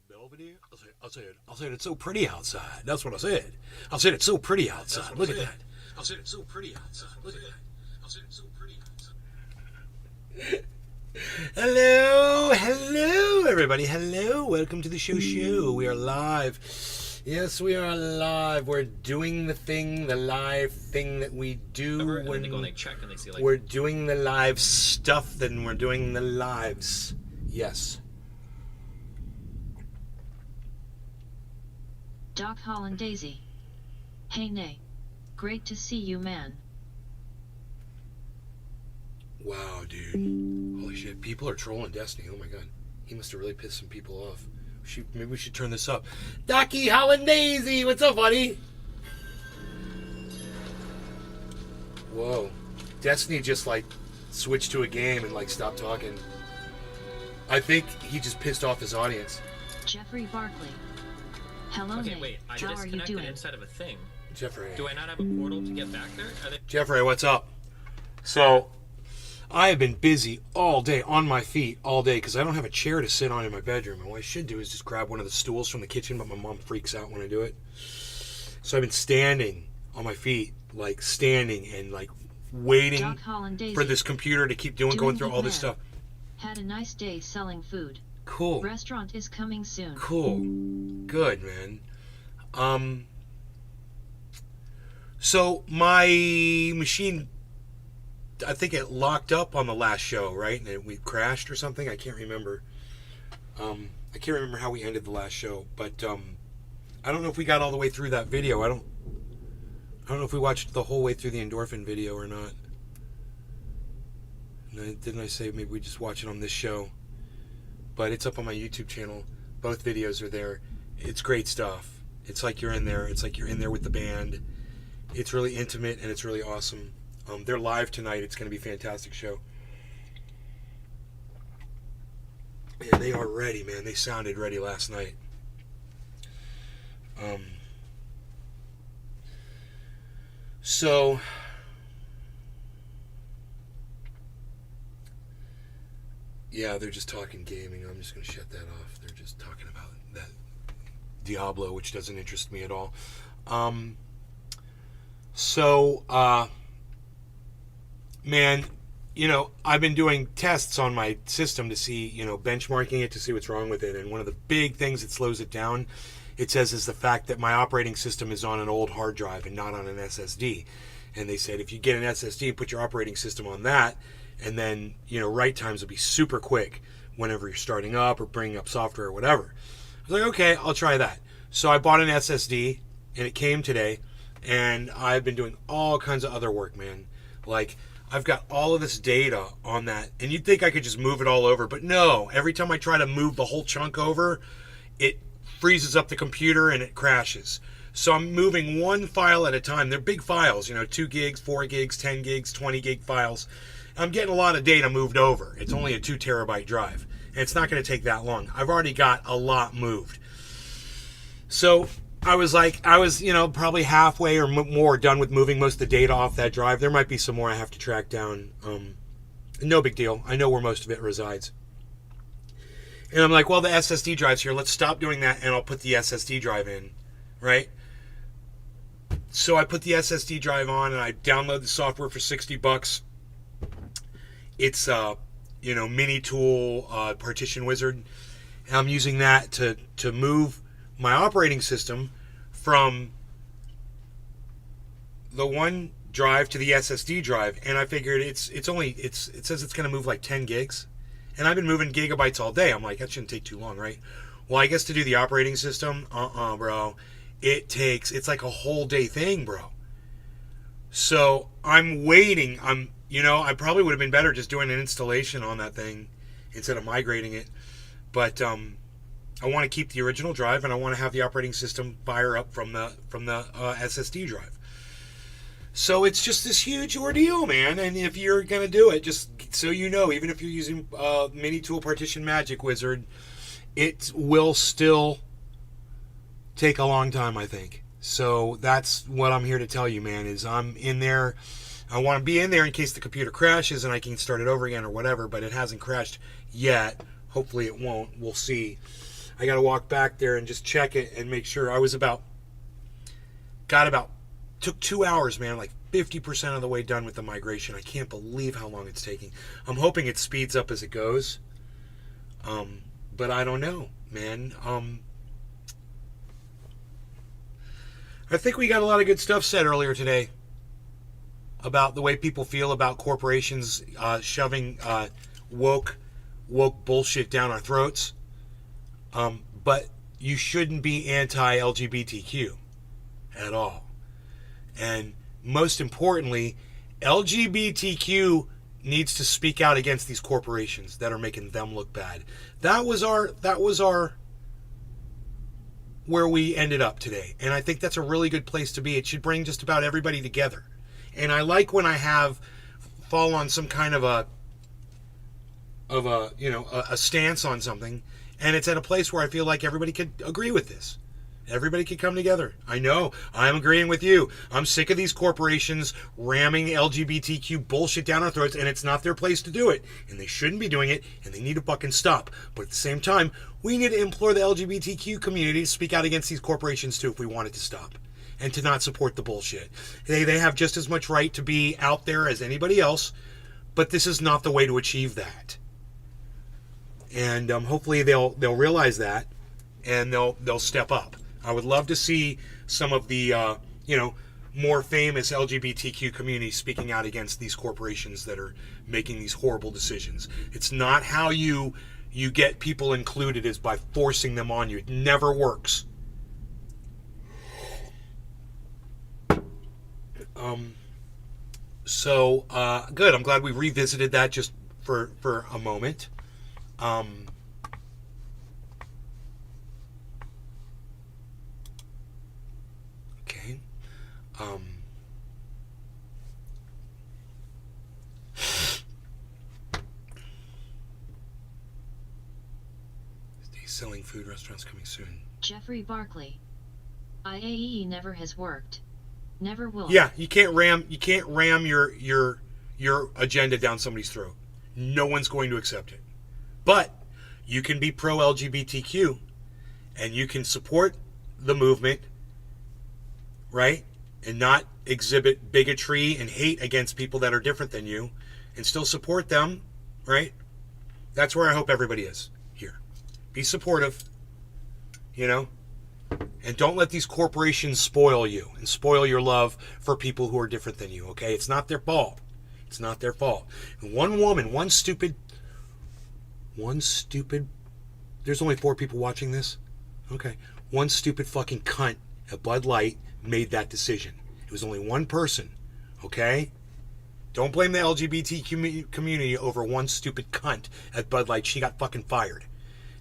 Belvedere. I said it's so pretty outside. That's what I said. I said it's so pretty outside. Look at that. I said it's so pretty outside. Look at that. I said it's so pretty outside. Hello, everybody. Hello, welcome to the show. We are live. Yes, we are live. We're doing the live thing that we do when they go and they check and they see we're doing the live stuff. Then we're doing the lives. Yes. Doc Holland Daisy. Hey Nay. Great to see you, man. Wow, dude. Holy shit. People are trolling Destiny. Oh my god. He must have really pissed some people off. Maybe we should turn this up. Docky Holland Daisy, what's up, buddy? Whoa. Destiny just switched to a game and stopped talking. I think he just pissed off his audience. Jeffrey Barkley. Hello, okay, Nate. wait. I How are you disconnected doing? inside of a thing. Jeffrey. Do I not have a portal to get back there? Jeffrey, what's up? So, I have been busy all day, on my feet all day, because I don't have a chair to sit on in my bedroom. And what I should do is just grab one of the stools from the kitchen, but my mom freaks out when I do it. So I've been standing on my feet, standing and waiting for this computer to keep going through all this stuff. Had a nice day selling food. Cool. Restaurant is coming soon. Cool. Good, man. So my machine, I think it locked up on the last show, right? And we crashed or something. I can't remember. I can't remember how we ended the last show, but I don't know if we got all the way through that video. I don't know if we watched the whole way through the endorphin video or not. Didn't I say maybe we just watch it on this show? But it's up on my YouTube channel. Both videos are there. It's great stuff. It's like you're in there. It's like you're in there with the band. It's really intimate and it's really awesome. They're live tonight. It's going to be a fantastic show. And they are ready, man. They sounded ready last night. So, yeah, they're just talking gaming. I'm just going to shut that off. They're just talking about that Diablo, which doesn't interest me at all. Man, I've been doing tests on my system to see, benchmarking it to see what's wrong with it. And one of the big things that slows it down, it says, is the fact that my operating system is on an old hard drive and not on an SSD. And they said, if you get an SSD and put your operating system on that, and then, write times will be super quick whenever you're starting up or bringing up software or whatever. I was like, okay, I'll try that. So I bought an SSD, and it came today, and I've been doing all kinds of other work, man. I've got all of this data on that, and you'd think I could just move it all over, but no. Every time I try to move the whole chunk over, it freezes up the computer and it crashes. So I'm moving one file at a time. They're big files, 2 gigs, 4 gigs, 10 gigs, 20 gig files. I'm getting a lot of data moved over. It's only a 2 terabyte drive, and it's not going to take that long. I've already got a lot moved. So I was probably halfway or more done with moving most of the data off that drive. There might be some more I have to track down. No big deal. I know where most of it resides. And I'm like, well, the SSD drive's here. Let's stop doing that, and I'll put the SSD drive in, right? So I put the SSD drive on, and I download the software for $60. It's Mini Tool Partition Wizard. And I'm using that to move my operating system from the one drive to the SSD drive, and I figured it says it's going to move 10 gigs, and I've been moving gigabytes all day. I'm like, that shouldn't take too long, right? Well, I guess to do the operating system, bro, it's like a whole day thing, bro. So I'm waiting. I probably would have been better just doing an installation on that thing instead of migrating it, but I want to keep the original drive, and I want to have the operating system fire up from the SSD drive. So it's just this huge ordeal, man. And if you're going to do it, just so you know, even if you're using Mini Tool Partition Magic Wizard, it will still take a long time, I think. So that's what I'm here to tell you, man, is I'm in there. I want to be in there in case the computer crashes and I can start it over again or whatever, but it hasn't crashed yet. Hopefully it won't. We'll see. I got to walk back there and just check it and make sure. Took 2 hours, man, like 50% of the way done with the migration. I can't believe how long it's taking. I'm hoping it speeds up as it goes. But I don't know, man. I think we got a lot of good stuff said earlier today about the way people feel about corporations shoving woke bullshit down our throats. But you shouldn't be anti-LGBTQ at all. And most importantly, LGBTQ needs to speak out against these corporations that are making them look bad. That was our where we ended up today. And I think that's a really good place to be. It should bring just about everybody together. And I like when I have fall on some kind of a stance on something, and it's at a place where I feel like everybody could agree with this. Everybody could come together. I know. I'm agreeing with you. I'm sick of these corporations ramming LGBTQ bullshit down our throats, and it's not their place to do it. And they shouldn't be doing it, and they need to fucking stop. But at the same time, we need to implore the LGBTQ community to speak out against these corporations too if we want it to stop. And to not support the bullshit. They have just as much right to be out there as anybody else, but this is not the way to achieve that. And hopefully they'll realize that, and they'll step up. I would love to see some of the more famous LGBTQ communities speaking out against these corporations that are making these horrible decisions. It's not how you get people included is by forcing them on you. It never works. So good. I'm glad we revisited that just for a moment. Okay. Selling food restaurants coming soon. Jeffrey Barkley. IAEA never has worked. Never will. Yeah, you can't ram your agenda down somebody's throat. No one's going to accept it. But you can be pro LGBTQ and you can support the movement, right? And not exhibit bigotry and hate against people that are different than you and still support them, right? That's where I hope everybody is here. Be supportive, and don't let these corporations spoil you and spoil your love for people who are different than you, okay? It's not their fault. It's not their fault. And one woman, one stupid, there's only 4 people watching this? Okay. One stupid fucking cunt at Bud Light made that decision. It was only one person, okay? Don't blame the LGBT community over one stupid cunt at Bud Light. She got fucking fired.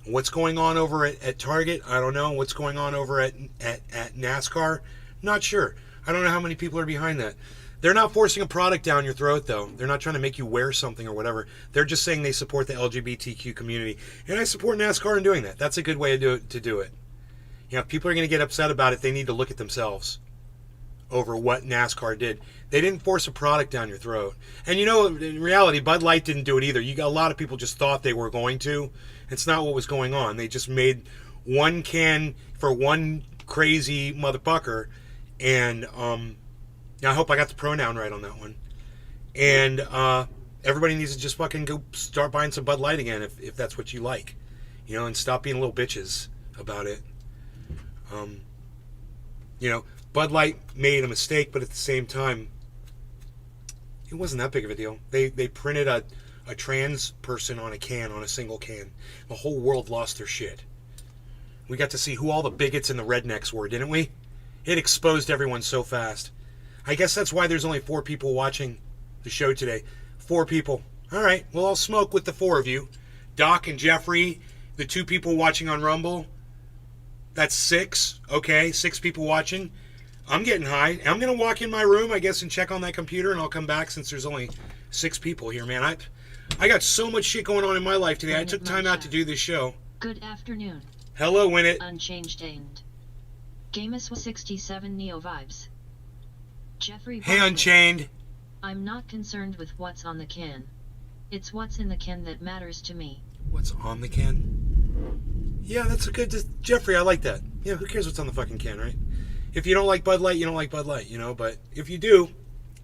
And what's going on over at Target? I don't know. What's going on over at NASCAR? Not sure. I don't know how many people are behind that. They're not forcing a product down your throat, though. They're not trying to make you wear something or whatever. They're just saying they support the LGBTQ community. And I support NASCAR in doing that. That's a good way to do it. If people are going to get upset about it, they need to look at themselves over what NASCAR did. They didn't force a product down your throat. And in reality, Bud Light didn't do it either. You got a lot of people just thought they were going to. It's not what was going on. They just made one can for one crazy motherfucker. And I hope I got the pronoun right on that one. And everybody needs to just fucking go start buying some Bud Light again if that's what you like. And stop being little bitches about it. Bud Light made a mistake, but at the same time, it wasn't that big of a deal. They printed a trans person on a single can. The whole world lost their shit. We got to see who all the bigots and the rednecks were, didn't we? It exposed everyone so fast. I guess that's why there's only 4 people watching the show today. 4 people. All right, well, I'll smoke with the 4 of you. Doc and Jeffrey, the 2 people watching on Rumble. That's 6. Okay, 6 people watching. I'm getting high. I'm going to walk in my room, I guess, and check on that computer, and I'll come back since there's only 6 people here, man. I got so much shit going on in my life today. I took time out to do this show. Good afternoon. Hello, Winnet. Unchanged End. Gamus was 67 Neo Vibes. Jeffrey Hey, Barkley. Unchained. I'm not concerned with what's on the can. It's what's in the can that matters to me. What's on the can? Yeah, that's a good... Jeffrey, I like that. Yeah, who cares what's on the fucking can, right? If you don't like Bud Light, you don't like Bud Light, you know? But if you do,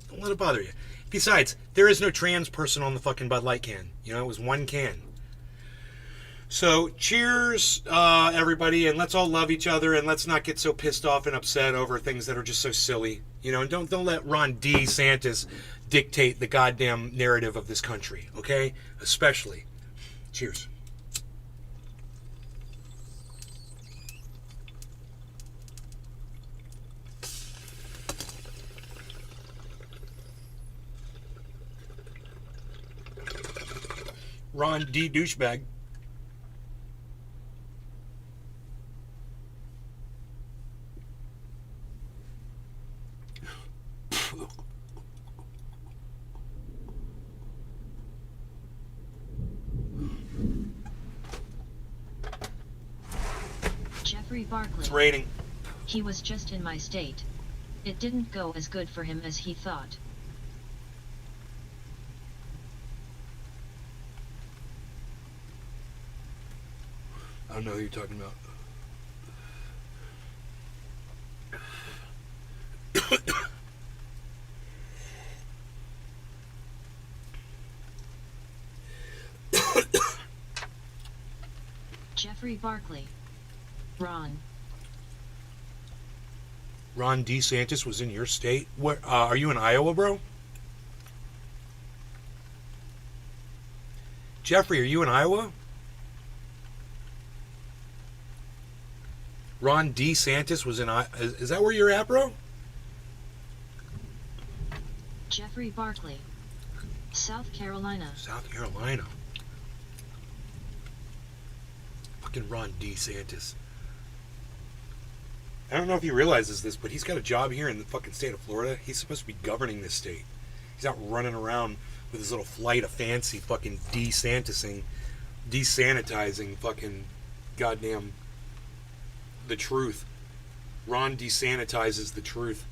don't let it bother you. Besides, there is no trans person on the fucking Bud Light can. You know, it was one can. So, cheers, everybody, and let's all love each other, and let's not get so pissed off and upset over things that are just so silly. You know, and don't let Ron DeSantis dictate the goddamn narrative of this country, okay? Especially. Cheers. Ron D. Douchebag. Jeffrey Barkley. It's raining. He was just in my state. It didn't go as good for him as he thought. I don't know who you're talking about. Jeffrey Barkley. Ron. Ron DeSantis was in your state? Where are you in Iowa, bro? Jeffrey, are you in Iowa? Ron DeSantis was in Iowa. Is that where you're at, bro? Jeffrey Barkley. South Carolina. South Carolina. Fucking Ron DeSantis. I don't know if he realizes this, but he's got a job here in the fucking state of Florida. He's supposed to be governing this state. He's out running around with his little flight of fancy fucking desanitizing fucking goddamn the truth. Ron desanitizes the truth.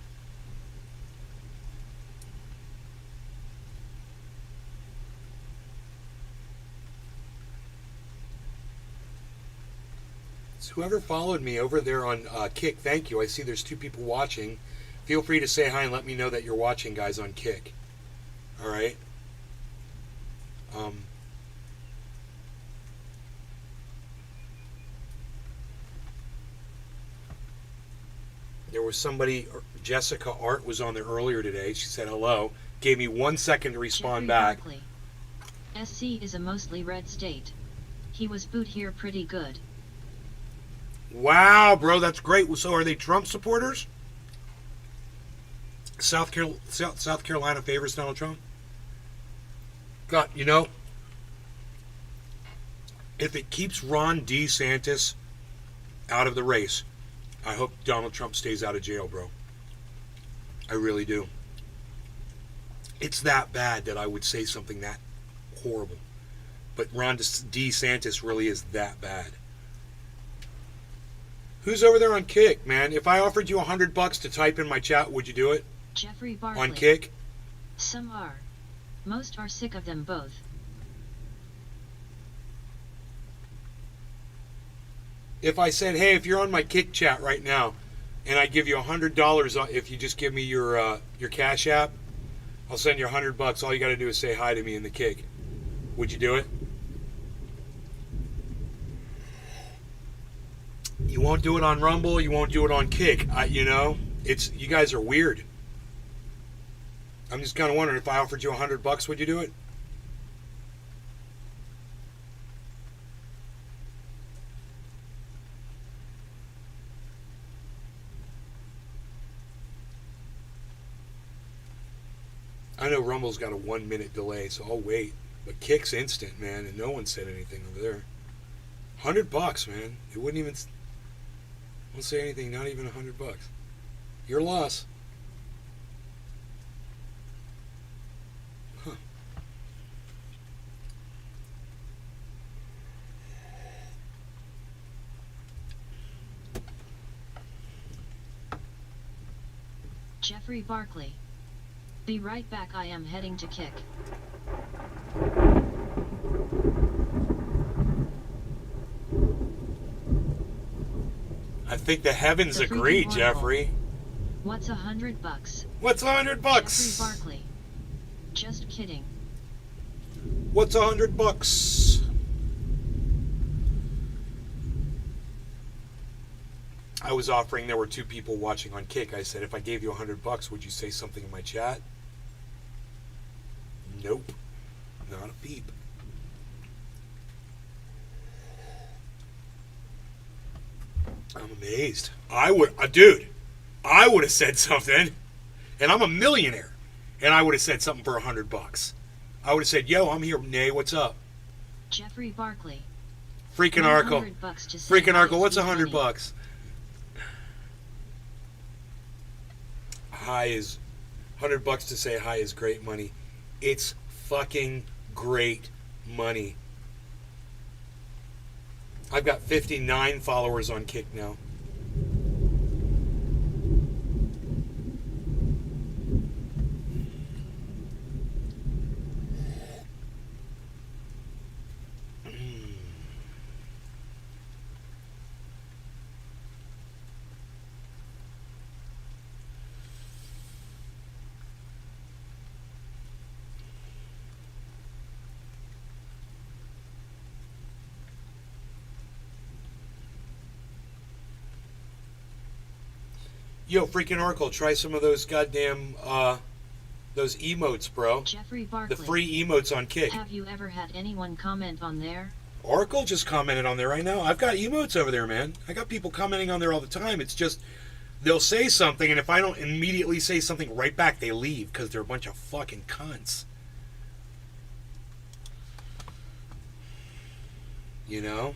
So whoever followed me over there on Kick, thank you. I see there's 2 people watching. Feel free to say hi and let me know that you're watching, guys, on Kick. All right. There was somebody, Jessica Art was on there earlier today. She said hello. Gave me 1 second to respond Jeffrey back. Barkley. SC is a mostly red state. He was booed here pretty good. Wow, bro, that's great. So are they Trump supporters? South Carolina favors Donald Trump? God, you know, if it keeps Ron DeSantis out of the race, I hope Donald Trump stays out of jail, bro. I really do. It's that bad that I would say something that horrible. But Ron DeSantis really is that bad. Who's over there on Kick, man? If I offered you $100 to type in my chat, would you do it? Jeffrey Barkley. On Kick? Some are. Most are sick of them both. If I said, hey, if you're on my Kick chat right now, and I give you $100 if you just give me your Cash App, I'll send you $100. All you got to do is say hi to me in the Kick. Would you do it? You won't do it on Rumble. You won't do it on Kick. You you guys are weird. I'm just kind of wondering, if I offered you $100, would you do it? I know Rumble's got a 1-minute delay, so I'll wait. But Kick's instant, man, and no one said anything over there. $100, man. It wouldn't even. Won't say anything. Not even $100. Your loss. Huh. Jeffrey Barkley. Be right back. I am heading to Kick. I think the heavens The freaking agree, Oracle. Jeffrey. What's $100? What's $100? Jeffrey Barkley. Just kidding. What's $100? I was offering, there were 2 people watching on Kick. I said, if I gave you $100, would you say something in my chat? Nope. Not a peep. I'm amazed. I would have said something, and I'm a millionaire, and I would have said something for $100. I would have said, yo, I'm here, Nay, what's up? Jeffrey Barkley. Freaking Oracle. $100 to say Freaking hi Oracle, is what's sweet money. $100? Hi is $100 to say hi is great money. It's fucking great money. I've got 59 followers on Kick now. Yo, freaking Oracle, try some of those goddamn, those emotes, bro. Jeffrey The Barkley. free emotes on Kick. Have you ever had anyone comment on there? Oracle just commented on there right now. I've got emotes over there, man. I got people commenting on there all the time. It's just, they'll say something, and if I don't immediately say something right back, they leave, because they're a bunch of fucking cunts. You know?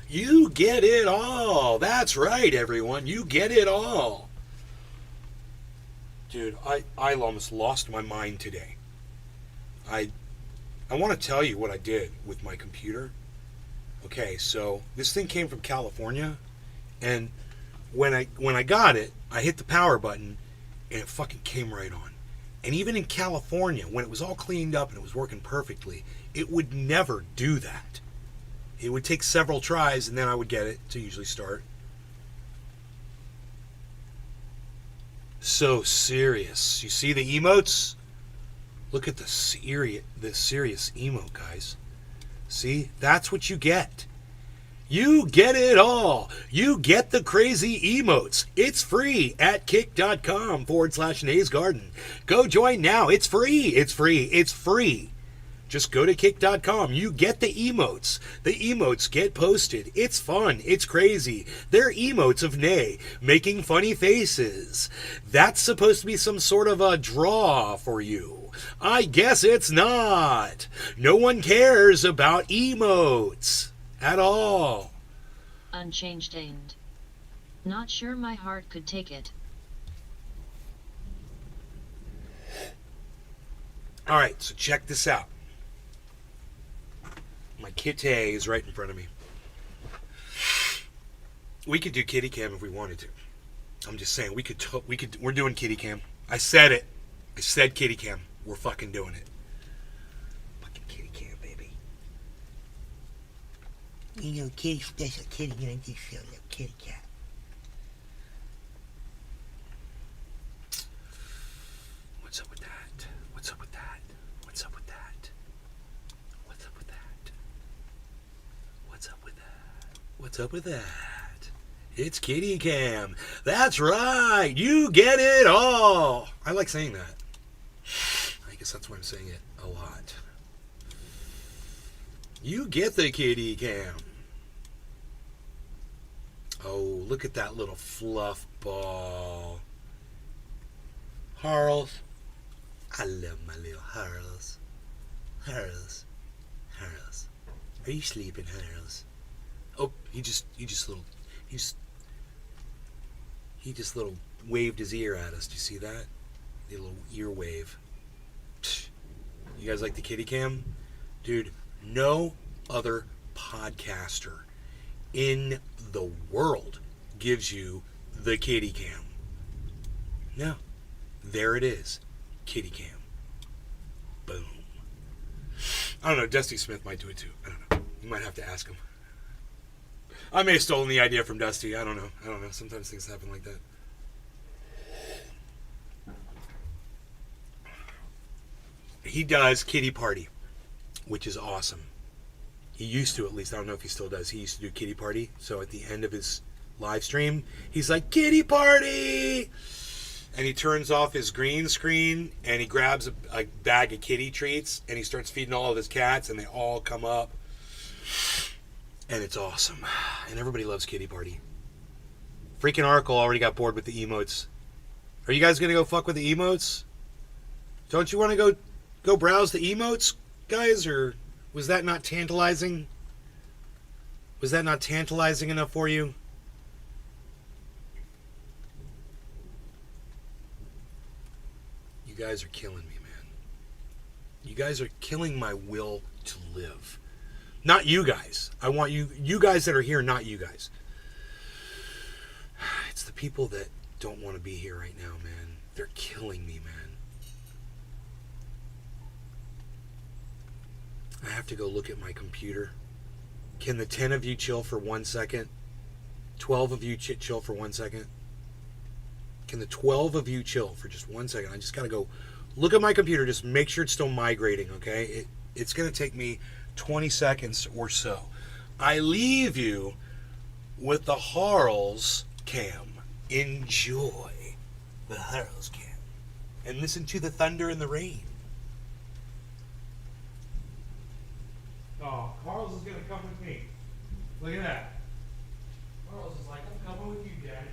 You get it all. That's right, everyone. You get it all. Dude, I almost lost my mind today. I want to tell you what I did with my computer. Okay, so this thing came from California, and when I got it, I hit the power button, and it fucking came right on. And even in California, when it was all cleaned up and it was working perfectly, it would never do that. It would take several tries, and then I would get it to usually start. So serious. You see the emotes? Look at the serious emote, guys. See? That's what you get. You get it all. You get the crazy emotes. It's free at kick.com/Nays Garden. Go join now. It's free. It's free. It's free. Just go to kick.com. You get the emotes. The emotes get posted. It's fun. It's crazy. They're emotes of Nay making funny faces. That's supposed to be some sort of a draw for you. I guess it's not. No one cares about emotes at all. Unchanged end. Not sure my heart could take it. All right, so check this out. My kitty is right in front of me. We could do kitty cam if we wanted to. I'm just saying we're doing kitty cam. I said it. I said kitty cam. We're fucking doing it. Fucking kitty cam, baby. You know, kitty special kitty, and I just feel a little kitty cat. What's up with that? What's up with that? What's up with that? What's up with that? What's up with that? What's up with that? It's kitty cam. That's right. You get it all. I like saying that. I guess that's why I'm saying it a lot. You get the kitty cam. Oh, look at that little fluff ball. Harles. I love my little Harles. Harles. Harles. Are you sleeping, Harles? Oh, he just little waved his ear at us. Do you see that? The little earwave. You guys like the kitty cam? Dude, no other podcaster in the world gives you the kitty cam. No. There it is. Kitty cam. Boom. I don't know. Dusty Smith might do it too. I don't know. You might have to ask him. I may have stolen the idea from Dusty. I don't know. Sometimes things happen like that. He does Kitty Party, which is awesome. He used to, at least. I don't know if he still does. He used to do Kitty Party. So at the end of his live stream, he's like, Kitty Party! And he turns off his green screen and he grabs a bag of kitty treats and he starts feeding all of his cats and they all come up. And it's awesome. And everybody loves Kitty Party. Freaking Oracle already got bored with the emotes. Are you guys going to go fuck with the emotes? Don't you want to go browse the emotes, guys? Or was that not tantalizing? Was that not tantalizing enough for you? You guys are killing me, man. You guys are killing my will to live. Not you guys. I want you guys that are here, not you guys. It's the people that don't want to be here right now, man. They're killing me, man. I have to go look at my computer. Can the 10 of you chill for 1 second? 12 of you chill for 1 second? Can the 12 of you chill for just 1 second? I just got to go look at my computer. Just make sure it's still migrating, okay? It's going to take me 20 seconds or so. I leave you with the Harls cam. Enjoy the Harls cam. And listen to the thunder and the rain. Oh, Carl's is going to come with me. Look at that. Carl's is like, I'm coming with you, Dad.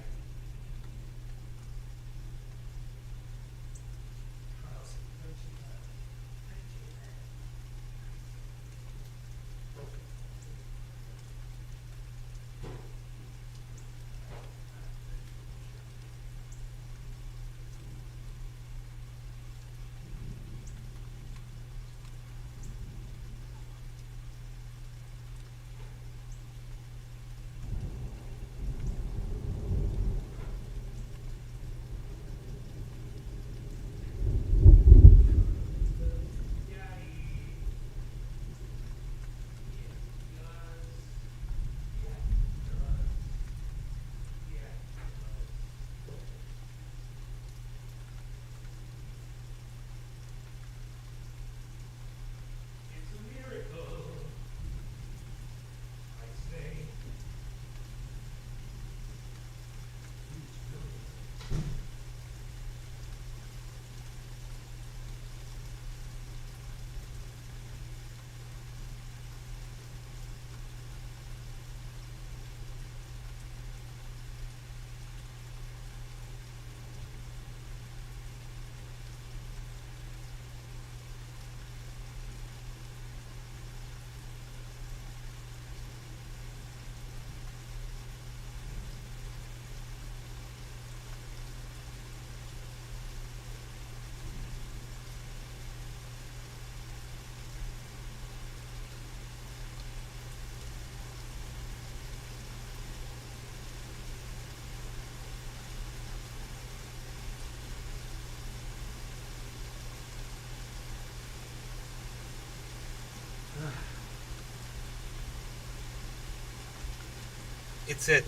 It's at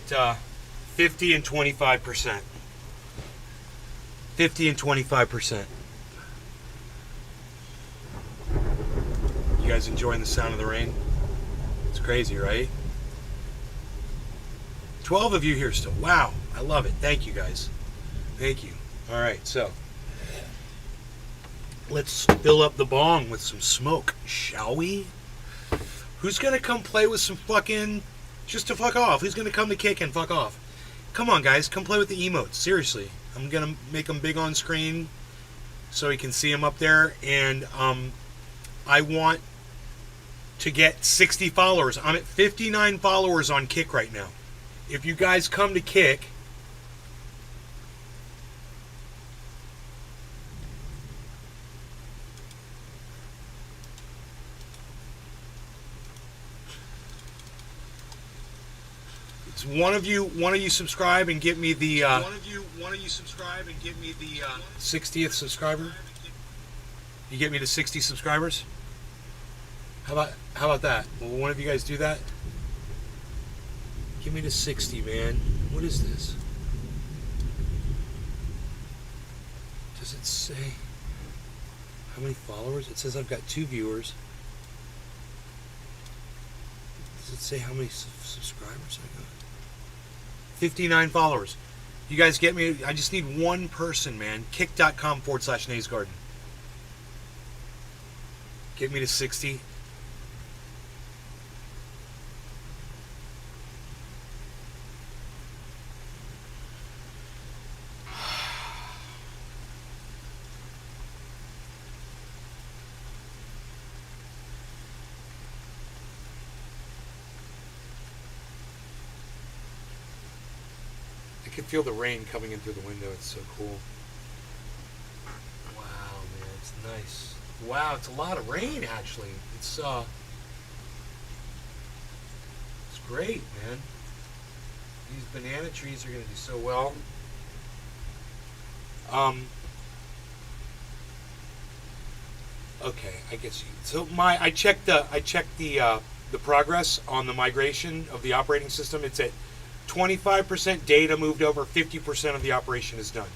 50 and 25%. 50 and 25%. You guys enjoying the sound of the rain? It's crazy, right? 12 of you here still. Wow, I love it. Thank you, guys. Thank you. All right, so let's fill up the bong with some smoke, shall we? Who's gonna come play with some fucking... just to fuck off? Who's gonna come to kick and fuck off? Come on, guys, come play with the emotes. Seriously, I'm gonna make them big on screen so you can see them up there. And I want to get 60 followers. I'm at 59 followers on Kick right now. If you guys come to Kick, So one of you subscribe and get me the One of you subscribe and get me the 60th subscriber. You get me to 60 subscribers. How about that? Will one of you guys do that? Give me to 60, man. What is this? Does it say how many followers? It says I've got 2 viewers. Does it say how many subscribers I got? 59 followers. You guys get me? I just need one person, man. Kick.com/Nays Garden. Get me to 60. I can feel the rain coming in through the window. It's so cool. Wow, man, it's nice. Wow, it's a lot of rain actually. It's great, man. These banana trees are gonna do so well. Okay, I guess you. So I checked the progress on the migration of the operating system. It's at 25% data moved over, 50% of the operation is done.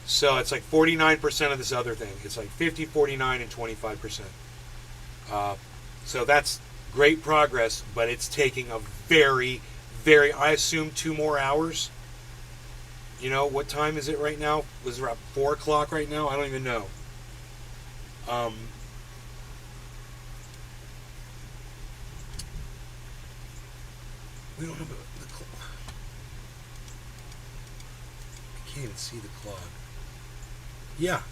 So it's like 49% of this other thing. It's like 50, 49, and 25%. So that's great progress, but it's taking a very, I assume 2 more hours. You know, what time is it right now? Was it around 4 o'clock right now? I don't even know. We don't have the clock. I can't even see the clock. Yeah.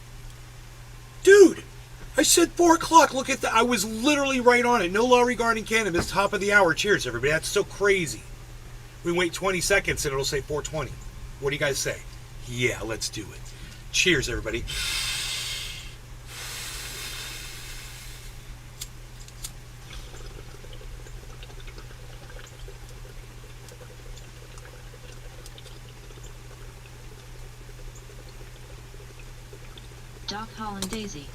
Dude! I said 4 o'clock. Look at that. I was literally right on it. No law regarding cannabis. Top of the hour. Cheers, everybody. That's so crazy. We wait 20 seconds and it'll say 4:20. What do you guys say? Yeah, let's do it. Cheers, everybody. Doc Holland Daisy.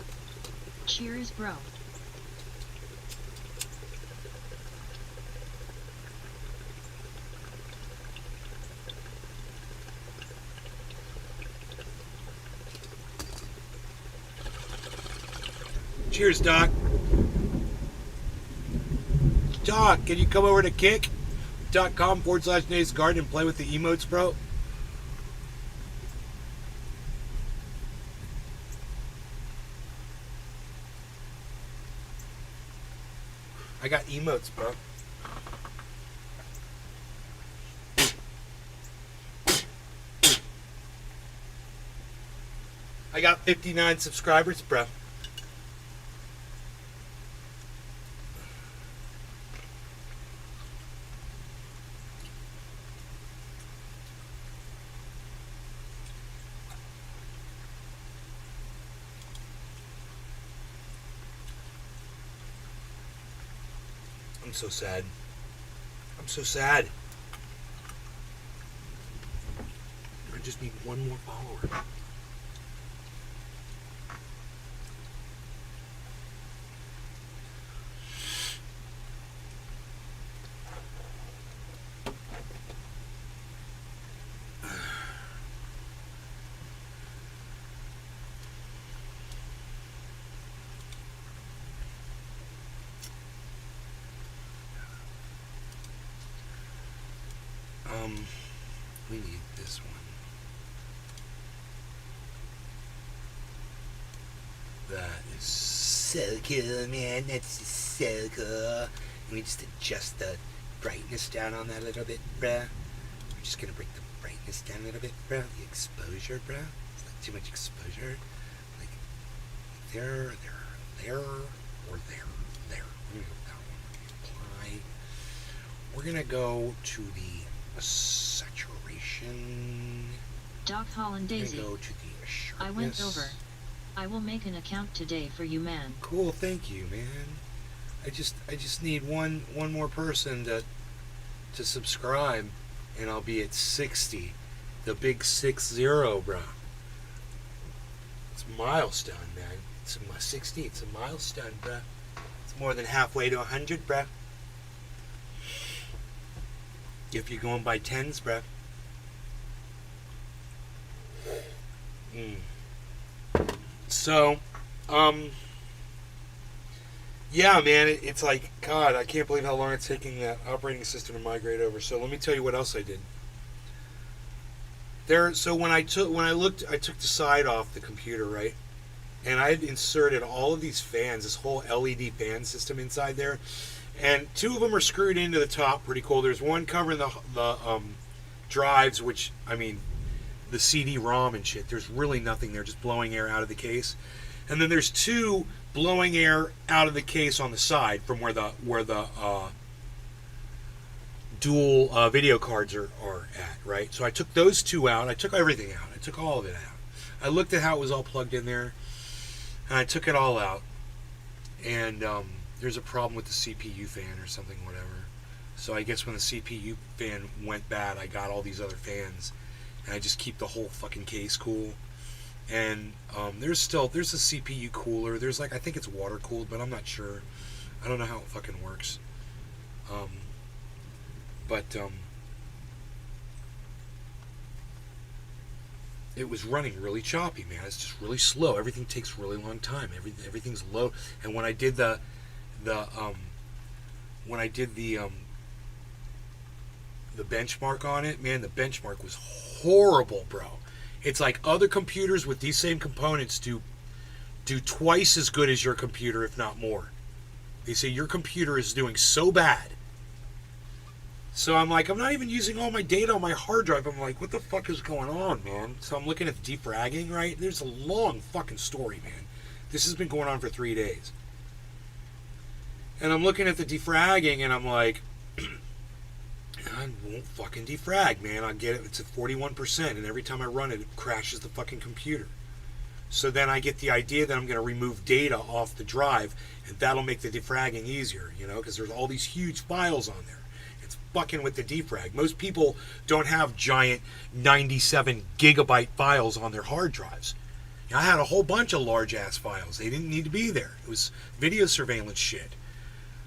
Cheers, bro. Cheers, Doc. Doc, can you come over to kick.com/Nays Garden and play with the emotes, bro? I got emotes, bro. I got 59 subscribers, bro. I'm so sad. I'm so sad. I just need one more follower. We need this one. That is so cool, man. That's so cool. Let me just adjust the brightness down on that a little bit, bruh. We're just gonna bring the brightness down a little bit, bruh. The exposure, bruh. It's not too much exposure. Like there, or there. We're gonna go that one. Apply. We're gonna go to the saturation. Doc Holland Daisy. Go to the sharpness. I went over. I will make an account today for you, man. Cool, thank you, man. I just need one more person to to subscribe, and I'll be at 60. The big 60, bro. It's a milestone, man. It's my 60. It's a milestone, bro. It's more than halfway to 100, bro. If you're going by tens, bro. So, yeah, man, it's like, God, I can't believe how long it's taking that operating system to migrate over. So let me tell you what else I did. So when I took the side off the computer, right? And I had inserted all of these fans, this whole LED fan system inside there. And two of them are screwed into the top, pretty cool. There's one covering the drives, which, I mean, the CD-ROM and shit. There's really nothing there, just blowing air out of the case. And then there's two blowing air out of the case on the side from where the dual video cards are at, right? So I took those two out. I took everything out. I took all of it out. I looked at how it was all plugged in there, and I took it all out. And there's a problem with the CPU fan or something, whatever. So I guess when the CPU fan went bad, I got all these other fans, and I just keep the whole fucking case cool. And there's a CPU cooler. There's I think it's water cooled, but I'm not sure. I don't know how it fucking works. It was running really choppy, man. It's just really slow. Everything takes a really long time. Everything's low. And when I did the benchmark on it, man, the benchmark was horrible, bro. It's like other computers with these same components do twice as good as your computer, if not more. They say your computer is doing so bad. So I'm like, I'm not even using all my data on my hard drive. I'm like, what the fuck is going on, man? So I'm looking at the defragging, right? There's a long fucking story, man. This has been going on for 3 days. And I'm looking at the defragging, and I'm like, I won't fucking defrag, man. I get it. It's at 41%, and every time I run it, it crashes the fucking computer. So then I get the idea that I'm going to remove data off the drive, and that'll make the defragging easier, because there's all these huge files on there. It's fucking with the defrag. Most people don't have giant 97 gigabyte files on their hard drives. I had a whole bunch of large ass files. They didn't need to be there. It was video surveillance shit.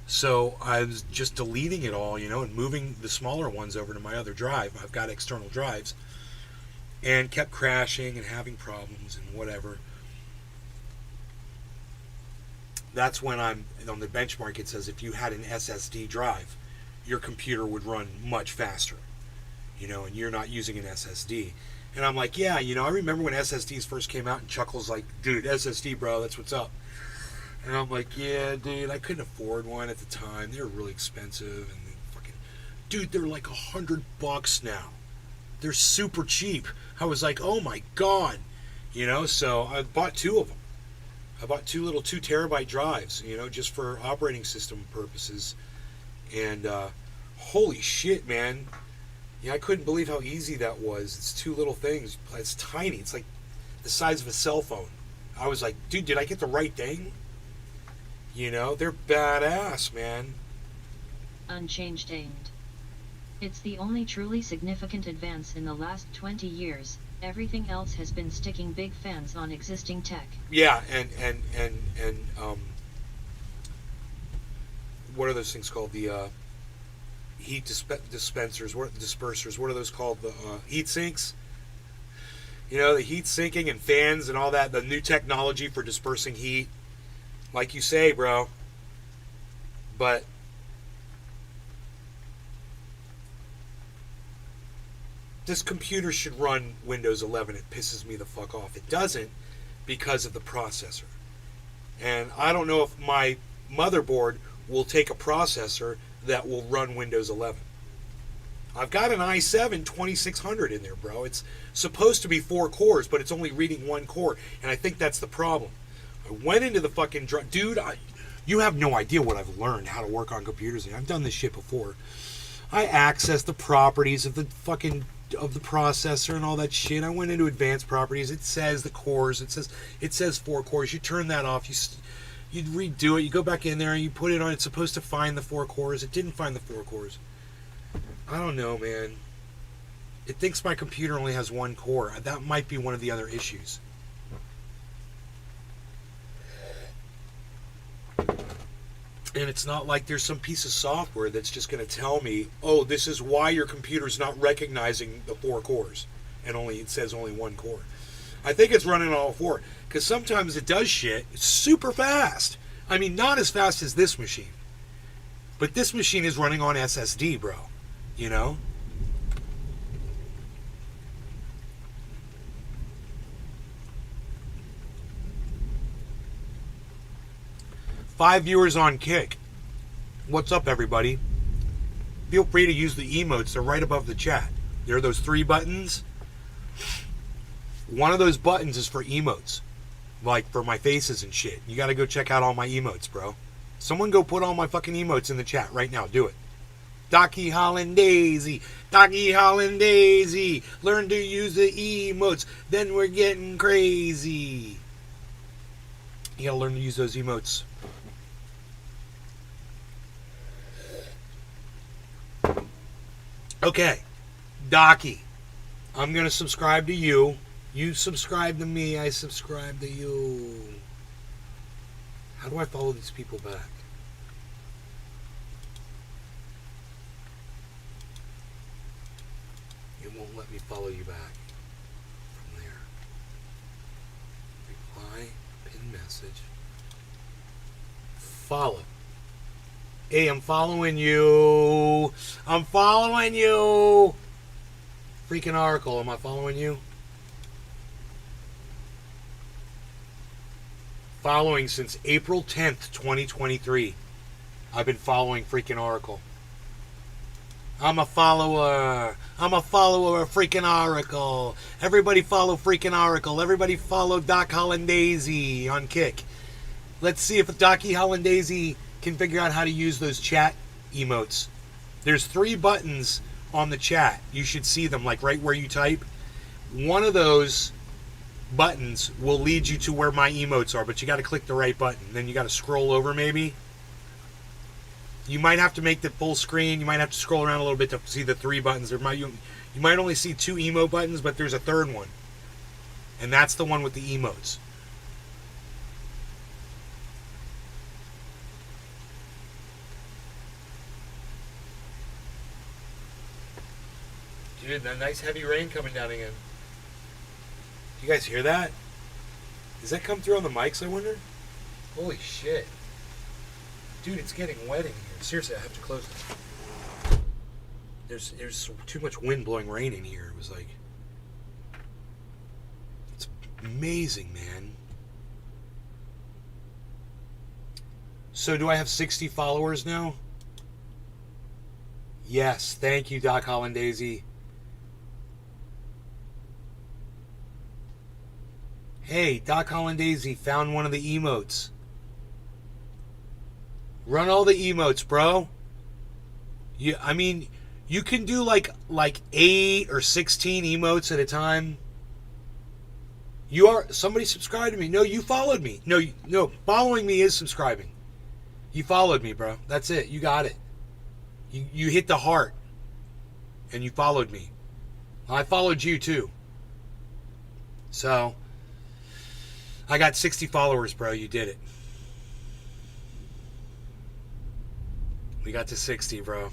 So I was just deleting it all, and moving the smaller ones over to my other drive. I've got external drives. And kept crashing and having problems and whatever. That's when I'm on the benchmark. It says if you had an SSD drive, your computer would run much faster, and you're not using an SSD. And I'm like, yeah, I remember when SSDs first came out, and Chuckle's like, dude, SSD, bro, that's what's up. And I'm like, yeah, dude, I couldn't afford one at the time. They were really expensive, and dude, they're like $100 now. They're super cheap. I was like, oh my god, so I bought two of them. I bought two little 2 terabyte drives, just for operating system purposes. And holy shit, man. I couldn't believe how easy that was. It's two little things. It's tiny. It's like the size of a cell phone. I was like, dude, did I get the right thing? They're badass, man. Unchanged aimed. It's the only truly significant advance in the last 20 years. Everything else has been sticking big fans on existing tech. Yeah, and what are those things called? The heat dispensers, dispersers. What are those called? The heat sinks. The heat sinking and fans and all that. The new technology for dispersing heat, like you say, bro. But this computer should run Windows 11. It pisses me the fuck off. It doesn't because of the processor. And I don't know if my motherboard will take a processor that will run Windows 11. I've got an i7 2600 in there, bro. It's supposed to be 4 cores, but it's only reading 1 core. And I think that's the problem. I went into the fucking... Dude, you have no idea what I've learned, how to work on computers. I've done this shit before. I accessed the properties of the fucking... of the processor and all that shit. I went into advanced properties. It says the cores. It says 4 cores. You turn that off. You redo it. You go back in there and you put it on. It's supposed to find the 4 cores. It didn't find the 4 cores. I don't know, man. It thinks my computer only has one core. That might be one of the other issues. And it's not like there's some piece of software that's just going to tell me, oh, this is why your computer's not recognizing the 4 cores. And it says only 1 core. I think it's running all 4. Because sometimes it does shit super fast. I mean, not as fast as this machine. But this machine is running on SSD, bro. You know? Five viewers on Kick. What's up, everybody? Feel free to use the emotes. They're right above the chat. There are those 3 buttons. One of those buttons is for emotes. Like for my faces and shit. You gotta go check out all my emotes, bro. Someone go put all my fucking emotes in the chat right now. Do it. Docky Hollandaisy. Docky Hollandaisy. Learn to use the emotes. Then we're getting crazy. You gotta learn to use those emotes. Okay, Docky, I'm going to subscribe to you. You subscribe to me, I subscribe to you. How do I follow these people back? It won't let me follow you back from there. Reply, pin message. Follow. Hey, I'm following you. I'm following you. Freaking Oracle, am I following you? Following since April 10th, 2023. I've been following freaking Oracle. I'm a follower. I'm a follower of freaking Oracle. Everybody follow freaking Oracle. Everybody follow Doc Hollandaisy on Kick. Let's see if Docky Hollandaisy can figure out how to use those chat emotes. There's 3 buttons on the chat. You should see them, like right where you type. One of those buttons will lead you to where my emotes are, but you got to click the right button. Then you got to scroll over maybe. You might have to make the full screen. You might have to scroll around a little bit to see the 3 buttons. You might only see 2 emote buttons, but there's a 3rd one. And that's the one with the emotes. Dude, that nice heavy rain coming down again. You guys hear that? Does that come through on the mics, I wonder? Holy shit. Dude, it's getting wet in here. Seriously, I have to close it. There's too much wind blowing rain in here. It was like... It's amazing, man. So do I have 60 followers now? Yes, thank you, Doc Hollandaisy. Hey, Doc Hollandaisy found one of the emotes. Run all the emotes, bro. I mean, you can do like 8 or 16 emotes at a time. Somebody subscribed to me. No, you followed me. No, following me is subscribing. You followed me, bro. That's it. You got it. You hit the heart. And you followed me. I followed you too. So... I got 60 followers, bro. You did it. We got to 60, bro.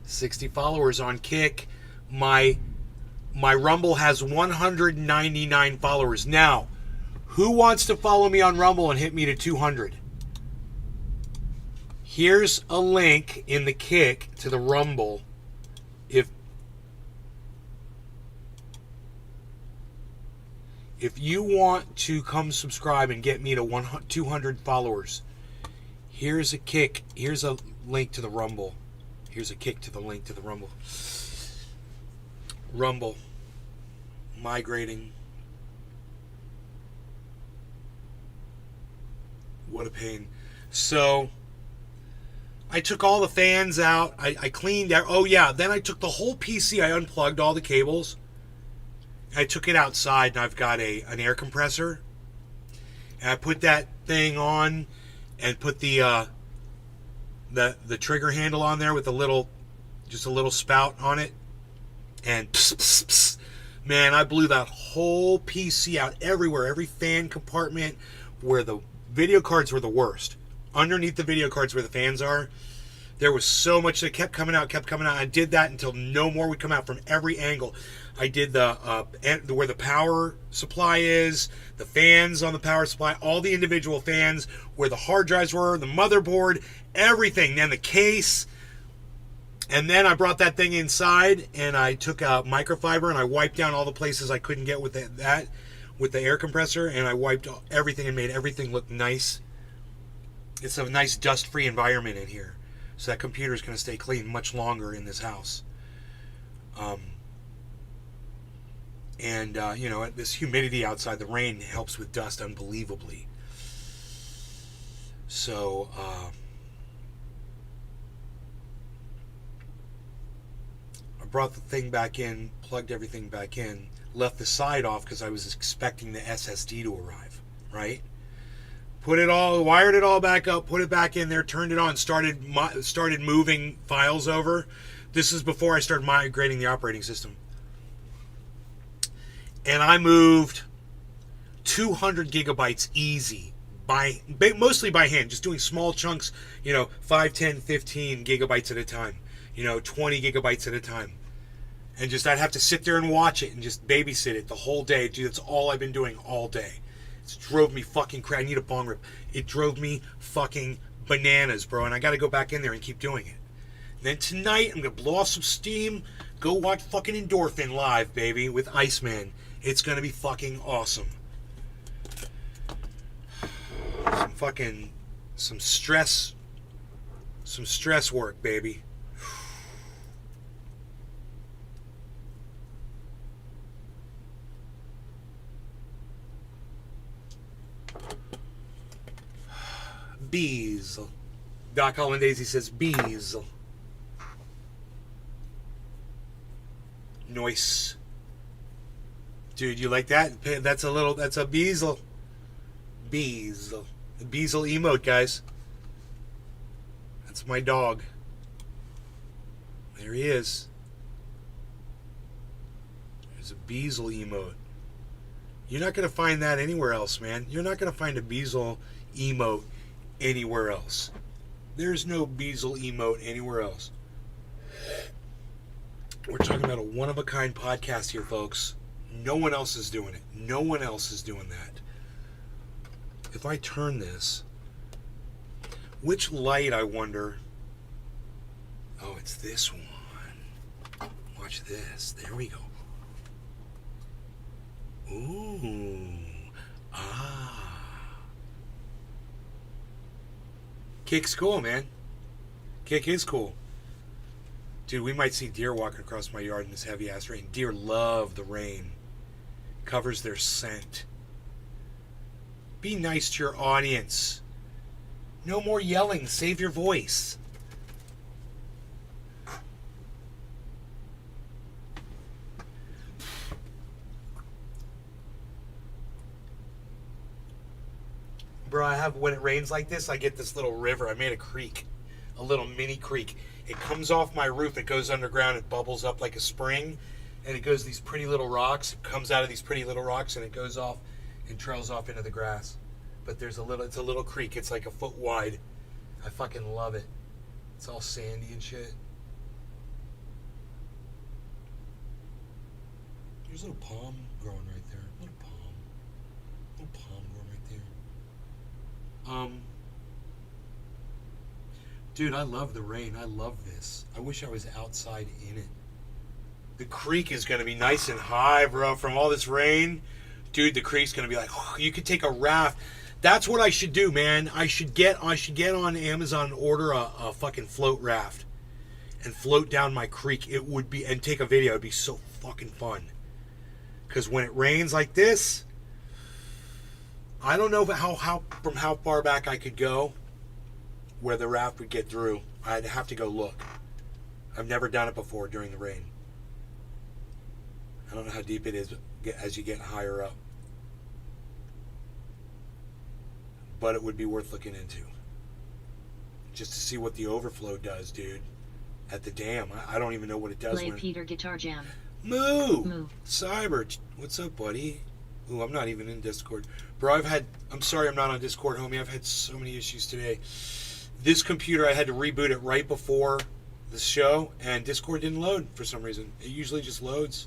60 followers on Kick. My Rumble has 199 followers. Now, who wants to follow me on Rumble and hit me to 200? Here's a link in the Kick to the Rumble. If you want to come subscribe and get me to 200 followers, here's a kick. Here's a link to the Rumble. Here's a kick to the link to the Rumble. Rumble. Migrating. What a pain. So, I took all the fans out. I cleaned out. Oh, yeah. Then I took the whole PC. I unplugged all the cables. I took it outside, and I've got an air compressor. And I put that thing on and put the trigger handle on there with the little just a little spout on it, and pss, pss, pss. Man, I blew that whole PC out everywhere, every fan compartment where the video cards were the worst. Underneath the video cards where the fans are, there was so much that kept coming out. I did that until no more would come out from every angle. I did the where the power supply is, the fans on the power supply, all the individual fans, where the hard drives were, the motherboard, everything. Then the case. And then I brought that thing inside and I took a microfiber and I wiped down all the places I couldn't get with that with the air compressor, and I wiped everything and made everything look nice. It's a nice dust-free environment in here. So that computer is going to stay clean much longer in this house. You know, this humidity outside, the rain helps with dust unbelievably. So, I brought the thing back in, plugged everything back in, left the side off because I was expecting the SSD to arrive, right? Wired it all back up, put it back in there, turned it on, started moving files over. This is before I started migrating the operating system. And I moved 200 gigabytes easy, mostly by hand, just doing small chunks, 5, 10, 15 gigabytes at a time, 20 gigabytes at a time. And I'd have to sit there and watch it and just babysit it the whole day. Dude, that's all I've been doing all day. It drove me fucking crazy. I need a bong rip. It drove me fucking bananas, bro. And I got to go back in there and keep doing it. And then tonight, I'm going to blow off some steam, go watch fucking Endorphin live, baby, with Iceman. It's going to be fucking awesome. Some stress work, baby. Bees. Doc Holland Daisy says bees. Nice. Dude, you like that? That's a beesel. Bees. The beesel emote, guys. That's my dog. There he is. There's a beesel emote. You're not going to find that anywhere else, man. You're not going to find a beesel emote anywhere else. There's no beesel emote anywhere else. We're talking about a one-of-a-kind podcast here, folks. No one else is doing it. No one else is doing that. If I turn this, which light, I wonder? Oh, it's this one. Watch this. There we go. Ooh. Ah. Kick's cool, man. Kick is cool. Dude, we might see deer walking across my yard in this heavy-ass rain. Deer love the rain. Covers their scent. Be nice to your audience. No more yelling. Save your voice. Bro, when it rains like this, I get this little river. I made a creek. A little mini creek. It comes off my roof. It goes underground. It bubbles up like a spring. And it goes these pretty little rocks. It comes out of these pretty little rocks and it goes off and trails off into the grass. But it's a little creek. It's like a foot wide. I fucking love it. It's all sandy and shit. There's a little palm growing right there. Little palm growing right there. Dude, I love the rain. I love this. I wish I was outside in it. The creek is going to be nice and high, bro, from all this rain. Dude, the creek's going to be like, you could take a raft. That's what I should do, man. I should get on Amazon and order a fucking float raft and float down my creek. It would be, and take a video. It'd be so fucking fun. Because when it rains like this, I don't know how far back I could go where the raft would get through. I'd have to go look. I've never done it before during the rain. I don't know how deep it is as you get higher up. But it would be worth looking into. Just to see what the overflow does, dude. at the dam. I don't even know what it does. Play Peter Guitar Jam. Moo! Moo. Cyber, what's up, buddy? Ooh, I'm not even in Discord. Bro, I'm sorry I'm not on Discord, homie. I've had so many issues today. This computer, I had to reboot it right before the show, and Discord didn't load for some reason. It usually just loads.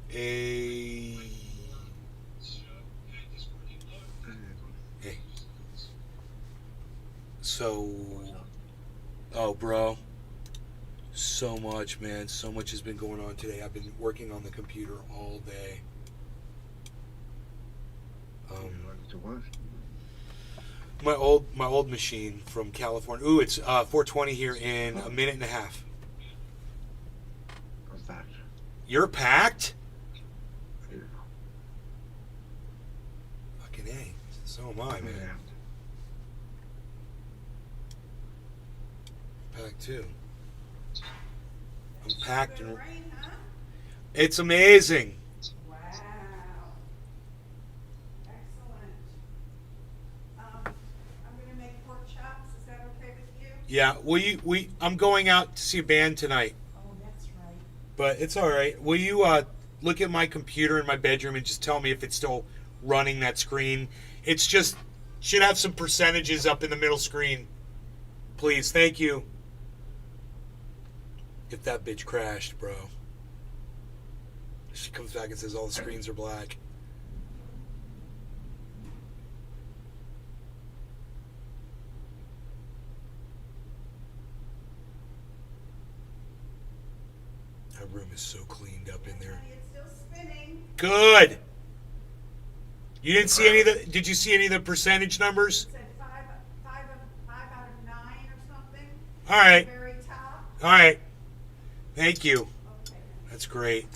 Hey. So, oh, bro. So much, man. So much has been going on today. I've been working on the computer all day. My old machine from California. Ooh, it's 4:20 here in a minute and a half. I'm packed. You're packed? Yeah. Fucking A. So am I, man. Packed too. I'm packed and Rain, huh? it's amazing. Wow. Excellent. I'm gonna make pork chops. Is that okay with you? Yeah, I'm going out to see a band tonight, Oh, that's right. but it's all right. Will you look at my computer in my bedroom and just tell me if it's still running that screen? It's just should have some percentages up in the middle screen. Please, thank you. If that bitch crashed, bro. She comes back and says all the screens are black. That room is so cleaned up in there. Honey, it's still spinning. Good. You didn't see any of the? Did you see any of the percentage numbers? It said five out of 9 or something. All right. At the very top. All right. Thank you. Okay. That's great.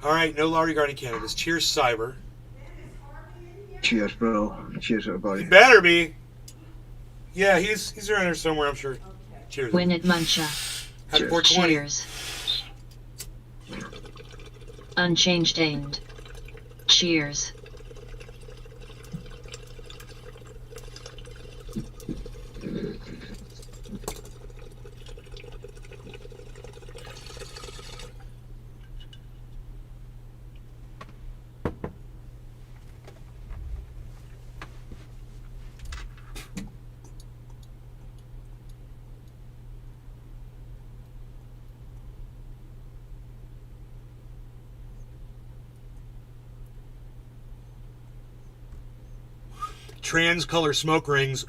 All right. No law regarding cannabis. Cheers, Cyber. Ben, is Harvey in here? Cheers, bro. Cheers, everybody. He better be. Yeah, he's around here somewhere, I'm sure. Okay. Cheers. Win it, Muncha. Happy 420. Cheers. Unchanged aimed. Cheers. Trans color smoke rings.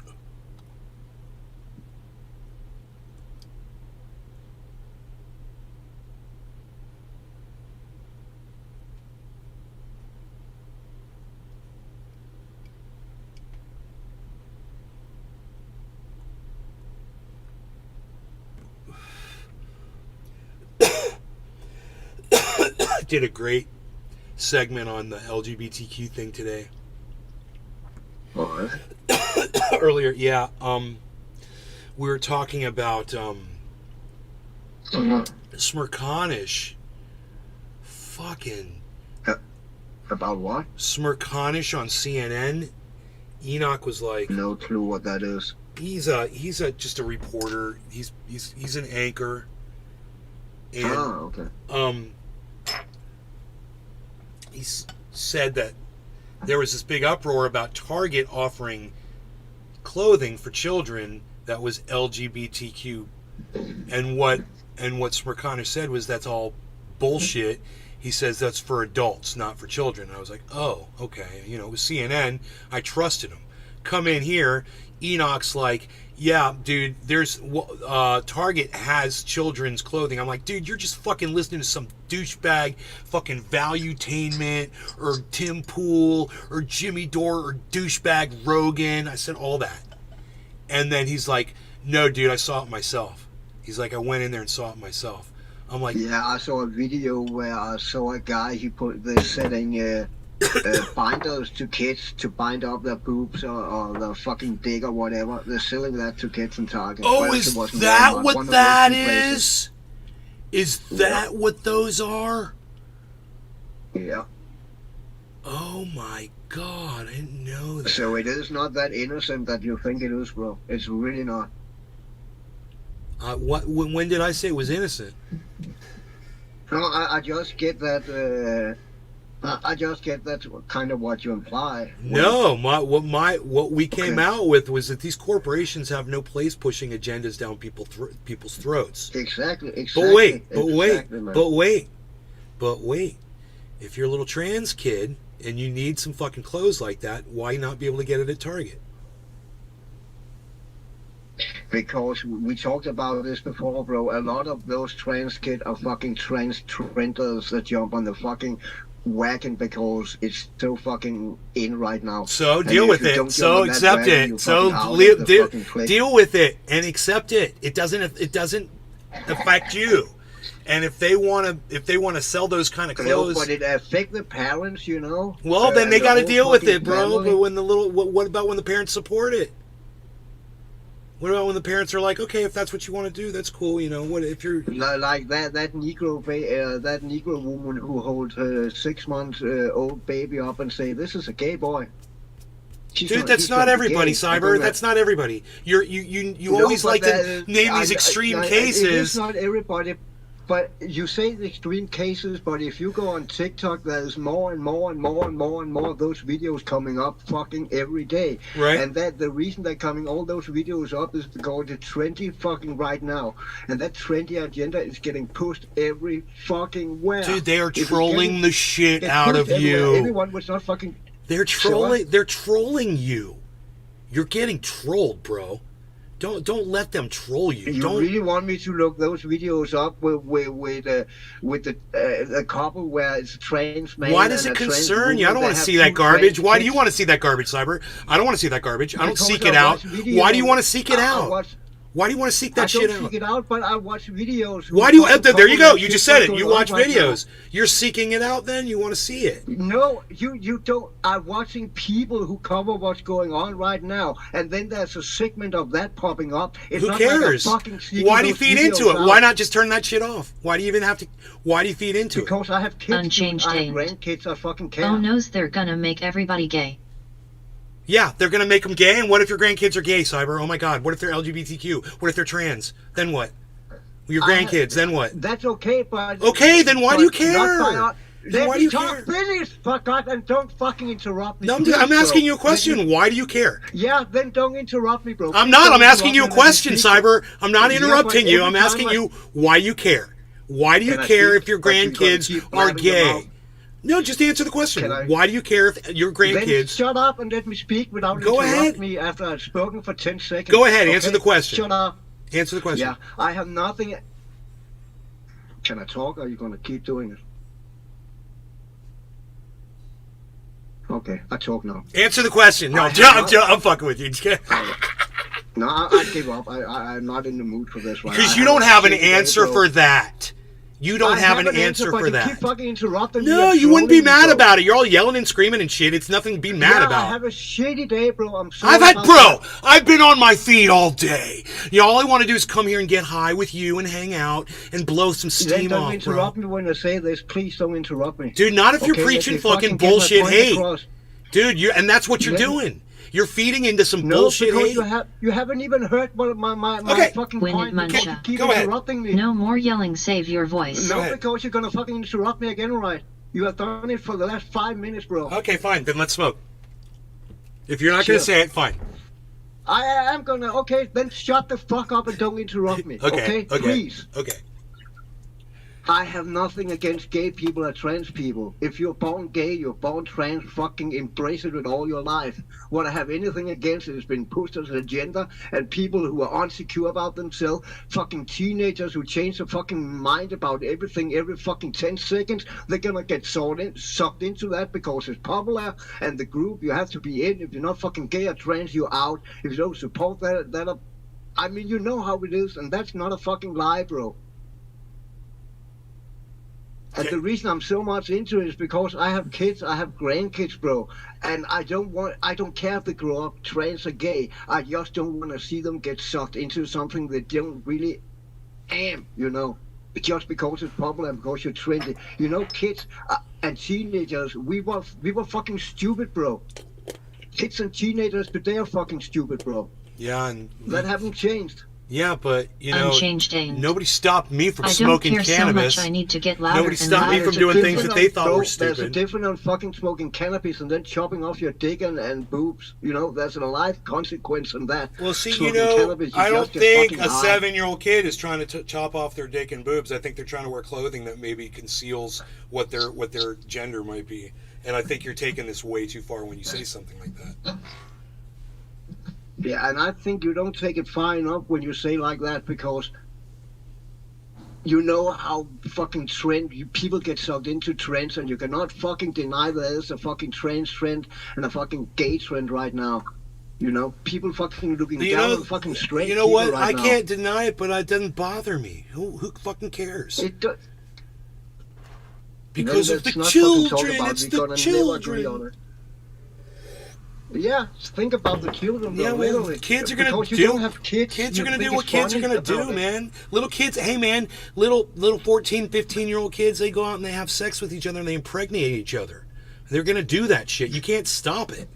Did a great segment on the LGBTQ thing today. Alright. Earlier, yeah. We were talking about Smirconish. Fucking About what? Smirconish on CNN. Enoch was like, No clue what that is. he's just a reporter. He's an anchor. And Okay. he said that there was this big uproar about Target offering clothing for children that was LGBTQ, and what Smirconish said was that's all bullshit. He says that's for adults, not for children. And I was like, oh, okay. You know, it was CNN. I trusted him. Come in here, Enoch's like, yeah, dude, there's Target has children's clothing. I'm like, dude, you're just fucking listening to some douchebag fucking Valuetainment or Tim Pool or Jimmy Dore or douchebag Rogan. I said all that. And then he's like, no, dude, I saw it myself. He's like, I went in there and saw it myself. I'm like, Yeah, I saw a video where I saw a guy, they're selling binders to kids to bind up their boobs or their fucking dick or whatever. They're selling that to kids in Target. oh, Well, is it wasn't that Walmart, what one of that those two places. is? Is that what those are? Yeah. Oh my God, I didn't know that. So it is not that innocent that you think it is, bro. It's really not. When did I say it was innocent? No, I just get that. I just get that's kind of what you imply. No, what we came Okay. out with was that these corporations have no place pushing agendas down people's throats. Exactly. But wait, Exactly, man. but wait. If you're a little trans kid and you need some fucking clothes like that, why not be able to get it at Target? Because we talked about this before, bro. A lot of those trans kids are fucking trans trenders that jump on the fucking wagon because it's so fucking in right now. So And deal if with you it. don't So jump on that accept wagon, it. you're So fucking out of the fucking clique. deal with it and accept it. It doesn't affect you. And if they want to sell those kind of No, clothes, but it affect the parents, you know. well, then and they the got to whole deal with fucking it, bro. family. But when what about when the parents support it? What about when the parents are like, okay, if that's what you want to do, that's cool. You know, what if you're Like that Negro woman who holds her 6 months old baby up and say, "This is a gay boy." Dude, that's not everybody, Cyber. That's not everybody. You always like to name these extreme It is cases. not everybody, but you say the extreme cases. But if you go on TikTok, there's more and more and more and more and more of those videos coming up, fucking every day. Right. And that the reason they're coming all those videos up is because it's trendy fucking right now, and that trendy agenda is getting pushed every fucking where. Dude, they are If it's trolling getting- the shit it's out pushed of everywhere. you. Everyone was not fucking. They're trolling. They're trolling you. You're getting trolled, bro. Don't let them troll you. You Don't. really want me to look those videos up with the couple where it's a trans man? Why does and it a trans concern you? I don't woman want to that see have that two garbage. trans Why do you kids? want to see that garbage, Cyber? I don't want to see that garbage. I don't Because seek I it out. watch videos. Why do you want to seek it I out? watch- Why do you want to seek I that shit don't out? seek it out, but I watch videos. Why do you? Fucking There you go. couple You of just shit said it. that's You going watch on right videos. You're seeking it out. Then you want to see it. No, you don't. I'm watching people who cover what's going on right now, and then there's a segment of that popping up. It's Who not like I'm cares? fucking seeking Why do you those feed into videos it? out. Why not just turn that shit off? Why do you even have to? Why do you feed into it? Because I have kids, Unchanged I have aimed. grandkids. I fucking care. Oh no's they're gonna make everybody gay. Yeah, they're gonna make them gay. And what if your grandkids are gay, Cyber? Oh my God. What if they're LGBTQ? What if they're trans? Then what? Your grandkids. Then what? That's okay, but Okay, then why do you but care? not by our- Then Let why me do you talk care? finish, fuck God, and don't fucking interrupt me. No, please, I'm asking bro. you a question. Why do you care? Yeah, then don't interrupt me, bro. I'm Please not. don't I'm asking interrupt you a me when I question, speak. Cyber. I'm not Yeah, interrupting but you. every I'm asking time I- you why you care. Why do you Can I care speak? if your But you're gonna grandkids keep are blabbing your gay? mouth. No, just answer the question. Can I- Why do you care if your Then grandkids? shut up and let me speak without Go interrupting ahead. me after I've spoken for 10 seconds. Go ahead, answer okay? the question. Shut up. Answer the question. Yeah, I have nothing. Can I talk or are you going to keep doing it? Okay, I talk now. Answer the question. No, I I'm, have not- I'm fucking with you. No, I give up. I'm not in the mood for this right Because I you don't have an shitty day, answer bro. for that. You don't I have an answer but for you that. keep fucking interrupting me No, and you wouldn't be trolling me, mad bro. about it. You're all yelling and screaming and shit. It's nothing to be mad Yeah, about. I have a shitty day, bro. I'm sorry. I've had, about bro, that. I've been on my feet all day. You know, all I want to do is come here and get high with you and hang out and blow some Then steam don't off, interrupt bro. me when I say this. Please don't interrupt me. Dude, not if you're Okay, let preaching me fucking get my bullshit point hate. across. Dude, and that's what you're Let me- doing. You're feeding into some No, bullshit because hate. you haven't even heard what my Okay. fucking Win it, point. because you Muncha. keep Go ahead. interrupting me. No more yelling, save your voice. Go No, ahead. because you're gonna fucking interrupt me again, right? You have done it for the last 5 minutes, bro. Okay, fine. Then let's smoke. If you're not going to Sure. say it, fine. I am gonna. Okay, then shut the fuck up and don't interrupt me. Okay. Please. Okay. I have nothing against gay people or trans people. If you're born gay, you're born trans, fucking embrace it with all your life. What I have anything against is been pushed as an agenda and people who are insecure about themselves, fucking teenagers who change their fucking mind about everything every fucking 10 seconds, they're gonna get sucked into that because it's popular and the group you have to be in. If you're not fucking gay or trans, you're out. If you don't support that I mean, you know how it is, and that's not a fucking lie, bro. And the reason I'm so much into it is because I have kids, I have grandkids, bro. And I don't care if they grow up trans or gay. I just don't want to see them get sucked into something they don't really am, you know. just because it's popular, because you're trendy. You know, kids and teenagers, we were fucking stupid, bro. Kids and teenagers today are fucking stupid, bro. Yeah, and That haven't changed. yeah, but you know, Unchanged aimed. nobody stopped me from I don't smoking care so cannabis. much I need to get louder Nobody and stopped me louder. from doing things that they thought were There's a stupid. difference on fucking smoking cannabis and then chopping off your dick and boobs. You know, there's a life consequence on that. Well, see, you Smoking know, cannabis, I you don't just get think fucking a high. 7-year-old kid is trying to chop off their dick and boobs. I think they're trying to wear clothing that maybe conceals what their gender might be. And I think you're taking this way too far when you say something like that. Yeah, and I think you don't take it far enough when you say like that, because you know how fucking people get sucked into trends, and you cannot fucking deny there is a fucking trans trend and a fucking gay trend right now. You know, people fucking looking You down know, on fucking straight you know people what? right I now. can't deny it, but it doesn't bother me. Who fucking cares? It do- Because Then of the let's not fucking talk children. about it. It's We're the gonna never agree on children. it. Yeah, think about the children. Yeah, though, well, literally. kids are gonna Because you do. don't have kids. Kids you are gonna think do what it's kids are funny gonna do, about it. man. Little kids, hey man, little 14, 15-year-old kids, they go out and they have sex with each other and they impregnate each other. They're gonna do that shit. You can't stop it.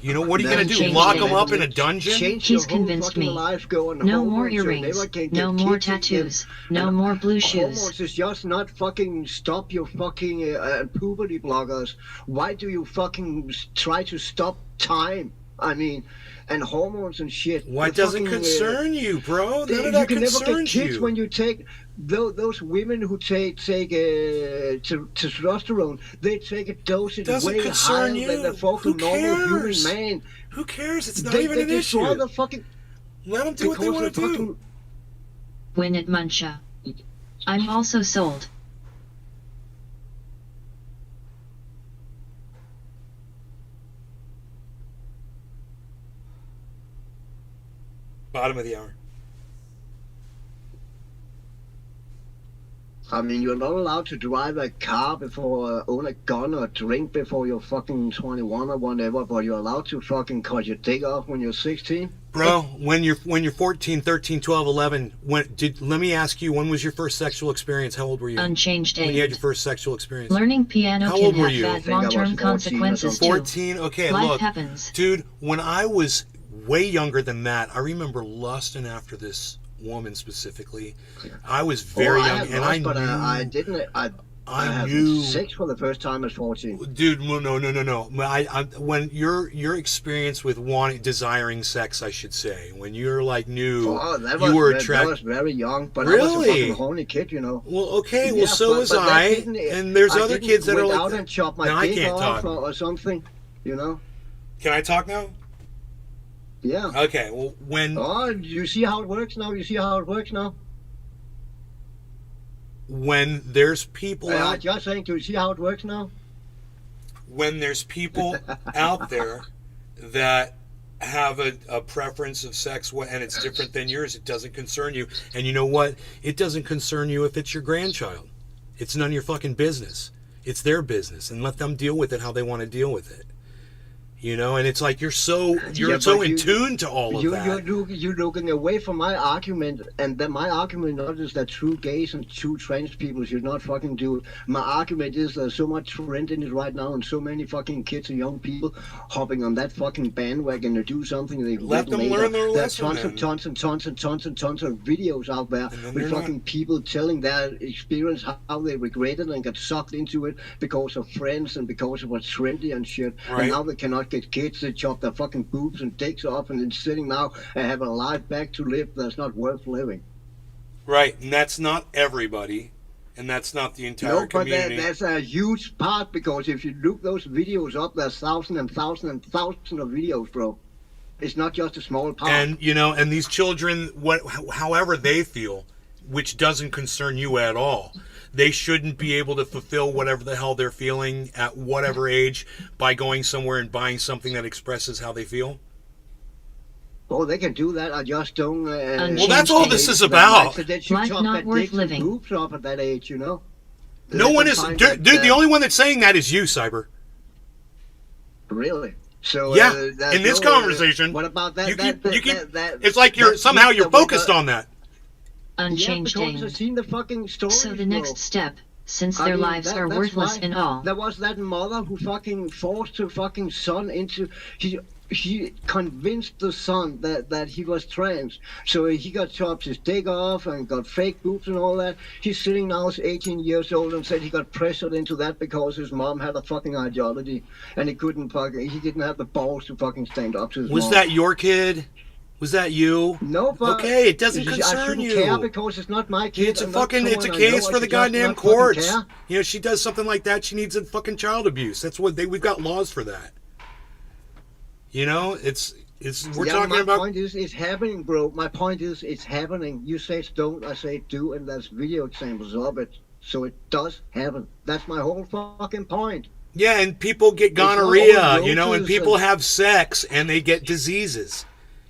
You know what are you gonna do? Change Lock it. them up in a dungeon? Change He's your whole convinced fucking me. life going No more hormones, so earrings. never can get No more kids again. tattoos. No And more blue shoes. Hormones is just not fucking stop your fucking puberty blockers. Why do you fucking try to stop time? I mean, and hormones and shit. Why The doesn't fucking, concern you, bro? None of you that can never get concerns kids you. when you take those women who take testosterone. They take a dosage Doesn't way higher concern you. than the fucking Who normal human cares? man. Who cares? It's not They even an destroy issue. the fucking Let them do what they because want the to do. fucking Win it, Muncha. I'm also sold. Bottom of the hour. I mean, you're not allowed to drive a car before, own a gun or drink before you're fucking 21 or whatever, but you're allowed to fucking cut your dick off when you're 16. Bro, when you're 14, 13, 12, 11, let me ask you, when was your first sexual experience? How old were you? Unchanged When you had your aimed. first sexual experience? Learning piano How can old were have you? I bad think I was 14 long-term or consequences something. too. 14? Okay, Life look. happens. Dude, when I was way younger than that, I remember lusting after this woman specifically. I was very I young, had and lust, I but knew. I didn't. I had knew. sex for the first time at 14. Dude, no. When your experience with desiring sex, I should say, when you're like new, Oh, that you were that attracted. was very young, but I was a Really? fucking horny kid, you know. Well, okay, Yeah, well, so but- was but that I, didn't- and there's I other didn't kids that are went like out that. and chop my No, I dick can't off talk. or something, you know. Can I talk now? Yeah. Okay, well, when Oh, you see how it works now? You see how it works now? there's people I'm out just saying, do you see how it works now? when there's people out there that have a preference of sex and it's different than yours, it doesn't concern you. And you know what? It doesn't concern you if it's your grandchild. It's none of your fucking business. It's their business, and let them deal with it how they want to deal with it. You know, and it's like you're so Yeah, so but in tune to all of that. You're looking away from my argument, and then my argument not is that true gays and true trans people should not fucking do it. My argument is there's so much trend in it right now, and so many fucking kids and young people hopping on that fucking bandwagon to do something they Let regret them later. learn their There's lesson, tons man. and tons and tons and tons and tons of videos out there And then with they're not- fucking people telling their experience, how they regretted and got sucked into it because of friends and because it was trendy and shit. Right. And now they cannot get kids to chop their fucking boobs and dicks off and then sitting now and have a life back to live that's not worth living. Right, and that's not everybody, and that's not the entire No, but community. that's a huge part, because if you look those videos up, there's thousands and thousands and thousands of videos, bro. It's not just a small part. And and these children, however they feel, which doesn't concern you at all, they shouldn't be able to fulfill whatever the hell they're feeling at whatever age by going somewhere and buying something that expresses how they feel. Oh, they can do that. I just don't. Well, that's all this is about. They should Life chop not their worth dicks and living. boobs off at that age, you know. No Let one them is, find dude. that, The only one that's saying that is you, Cyber. Really? So Yeah, there's in this no, conversation, what about that? you that, keep, that, that it's like that somehow kid you're that went focused out- on that. Unchanged yeah, because I've aimed. seen the fucking story. So the next step, since I their mean, lives are that's worthless why and all. there was that mother who fucking forced her fucking son into. She convinced the son that he was trans, so he got chopped his dick off and got fake boobs and all that. He's sitting now, he's 18 years old, and said he got pressured into that because his mom had a fucking ideology, and he didn't have the balls to fucking stand up to his Was mom. that your kid? Was that you? No, but Okay, it doesn't I concern shouldn't care you. because it's not my kid. It's a and not fucking, it's a someone I know. case I for the should just goddamn not fucking courts. care. You know, she does something like that, she needs a fucking child abuse. That's what we've got laws for that. You know, we're talking my about. point is, it's happening, bro. My point is, it's happening. You say it's don't, I say do, and there's video examples of it. So it does happen. That's my whole fucking point. Yeah, and people get not gonorrhea, all you know, and roses people and- have sex and they get diseases.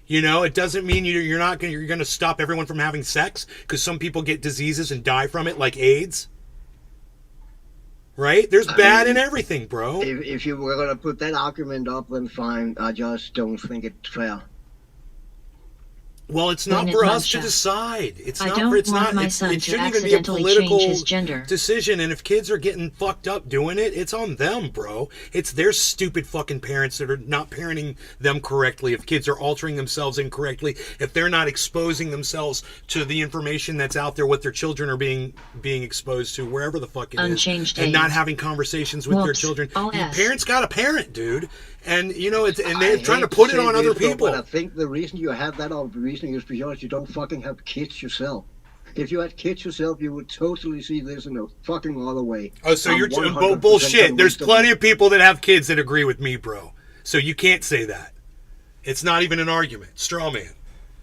You know, it doesn't mean you're going to stop everyone from having sex, because some people get diseases and die from it, like AIDS. Right? There's bad in everything, bro. If you were gonna put that argument up, then fine. I just don't think it's fair. Well, it's not When for it us to muncha. decide. It's I not. don't It's want not. my It's, son it to shouldn't even be a accidentally political change his gender. decision. And if kids are getting fucked up doing it, it's on them, bro. It's their stupid fucking parents that are not parenting them correctly. If kids are altering themselves incorrectly, if they're not exposing themselves to the information that's out there, what their children are being exposed to, wherever the fuck it is, Unchanged and not age. having conversations with their Whoops. children. All Your S. parents got a parent, dude, and you know, and I they're trying to hate put it say on other this, bro, people. But I think the reason you have that reason is because you don't fucking have kids yourself. If you had kids yourself, you would totally see this in a fucking other way. Oh, so I'm you're 100% bullshit. There's convinced of plenty it. of people that have kids that agree with me, bro. So you can't say that. It's not even an argument. Straw man.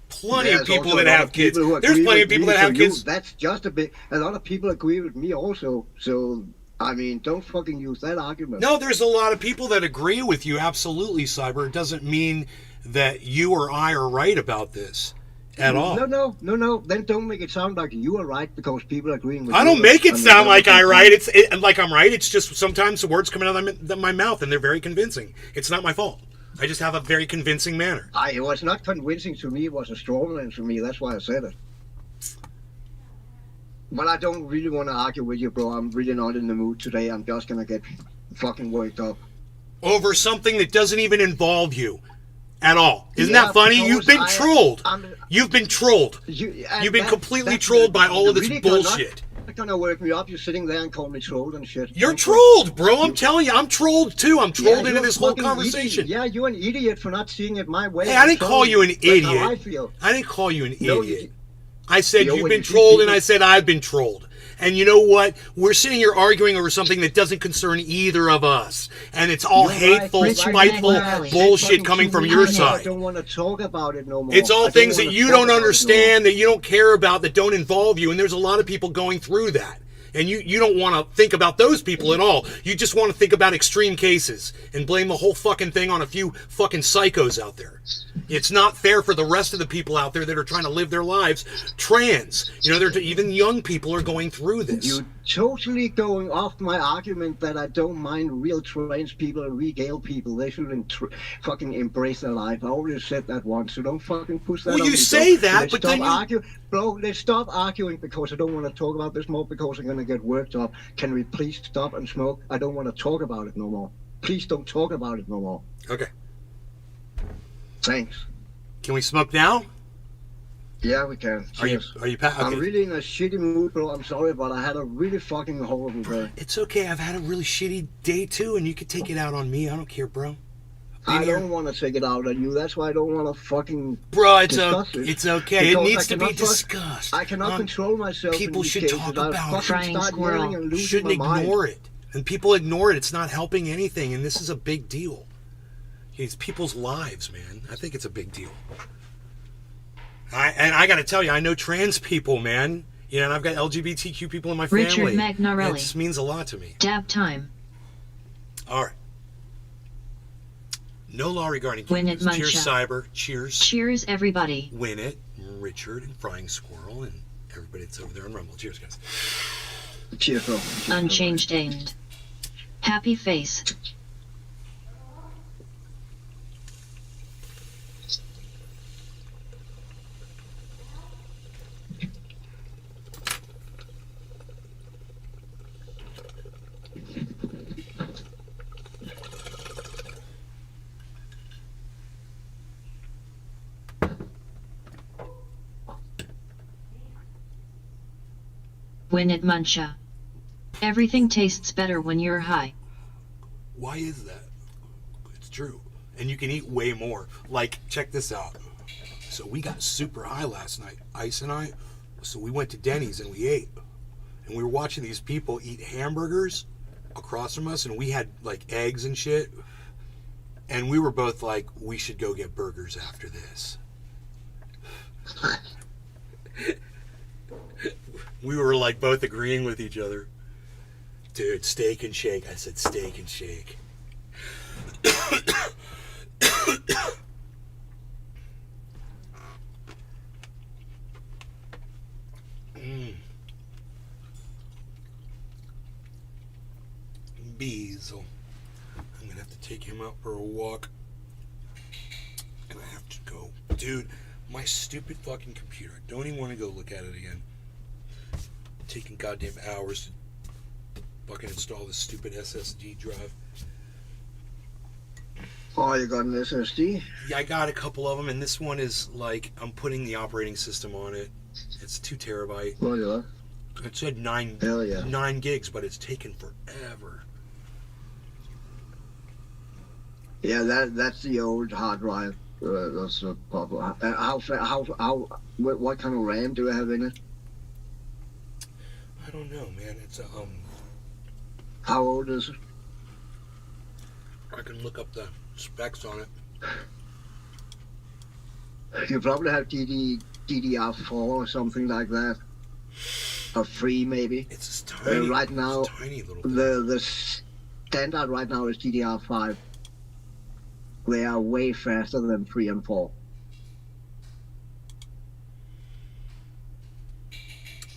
Plenty of There's people also a that lot have of kids. people who There's agree plenty of with people me, that so have you- kids. That's just a bit. A lot of people agree with me also. So I mean, don't fucking use that argument. No, there's a lot of people that agree with you. Absolutely, Cyber. It doesn't mean that you or I are right about this at all. No. Then don't make it sound like you are right because people are agreeing with you. I don't make it mean, sound that like would be I fine. right. Like I'm right. It's just sometimes the words come out of my mouth and they're very convincing. It's not my fault. I just have a very convincing manner. It was not convincing to me. It was a strong man to me. That's why I said it. But I don't really want to argue with you, bro. I'm really not in the mood today. I'm just gonna get fucking worked up. Over something that doesn't even involve you at all. Isn't Yeah, that funny? because You've been trolled. I'm- You've been trolled. You've been completely trolled by all of this bullshit. Not gonna work me up. You're sitting there and calling me trolled and shit. You're Don't trolled, bro. I'm telling you, I'm trolled too. I'm trolled Yeah, into you're this a whole fucking conversation. Idiot. Yeah, you're an idiot for not seeing it my way. Hey, I didn't I'm call sorry. you an That's idiot. how I feel. I didn't call you an No, idiot. you- I said You know, you've when been you see trolled, and people- I said I've been trolled. And you know what? We're sitting here arguing over something that doesn't concern either of us. And it's all You're right, hateful, Richard spiteful McNally. bullshit coming from your I side. don't want to talk about it no more. It's I all don't things that wanna you talk don't about it no more. understand, that you don't care about, that don't involve you. And there's a lot of people going through that. And you don't want to think about those people at all. You just want to think about extreme cases and blame the whole fucking thing on a few fucking psychos out there. It's not fair for the rest of the people out there that are trying to live their lives. Trans, you know, even young people are going through this. You're totally going off my argument that I don't mind real trans people and real gay people. They shouldn't fucking embrace their life. I already said that once, so don't fucking push that Well, on you me, say bro. that, Let's but stop then you- argue. Bro, let's stop arguing because I don't want to talk about this more because I'm going to get worked up. Can we please stop and smoke? I don't want to talk about it no more. Please don't talk about it no more. Okay. Thanks. Can we smoke now? Yeah, we can. Cheers. Are you okay. I'm really in a shitty mood, bro. I'm sorry, but I had a really fucking horrible day. It's okay. I've had a really shitty day too, and you can take it out on me. I don't care, bro. I don't want to take it out on you. That's why I don't want to fucking Bro, discuss it. it's okay. It Because needs I to be cannot discussed. I cannot control myself. people in these should cases. talk I about it. fucking Crying start squirrel. yelling and losing Shouldn't my mind. ignore it. And people ignore it. It's not helping anything, and this is a big deal. It's people's lives, man. I think it's a big deal. I got to tell you, I know trans people, man. You know, and I've got LGBTQ people in my Richard family. Magnarelli. This means a lot to me. Dab time. All right. No law regarding Win it, cannabis. Cheers, Muncha. Cyber. Cheers. Cheers, everybody. Win it, Richard and Frying Squirrel and everybody that's over there on Rumble. Cheers, guys. Cheers, bro. Cheers, bro. Unchanged aimed. Happy face. When it muncha. Everything tastes better when you're high. Why is that? It's true. And you can eat way more. Like, check this out. So we got super high last night, Ice and I. So we went to Denny's and we ate. And we were watching these people eat hamburgers across from us, and we had like eggs and shit. And we were both like, we should go get burgers after this. We were like both agreeing with each other. Dude, steak and shake. I said steak and shake. Beazle. I'm gonna have to take him out for a walk. And I have to go. Dude, my stupid fucking computer. I don't even want to go look at it again. Taking goddamn hours to fucking install this stupid SSD drive. Oh, you got an SSD? Yeah, I got a couple of them, and this one is like, I'm putting the operating system on it. It's 2 terabyte. Oh, yeah. It said 9 Hell yeah. 9 gigs, but it's taken forever. Yeah, that's the old hard drive. That's the problem. What kind of RAM do you have in it? I don't know, man. It's a How old is it? I can look up the specs on it. You probably have DDR4 or something like that, or 3 maybe. It's tiny. Right now, it's a tiny little thing. the standard right now is DDR5. They are way faster than 3 and 4.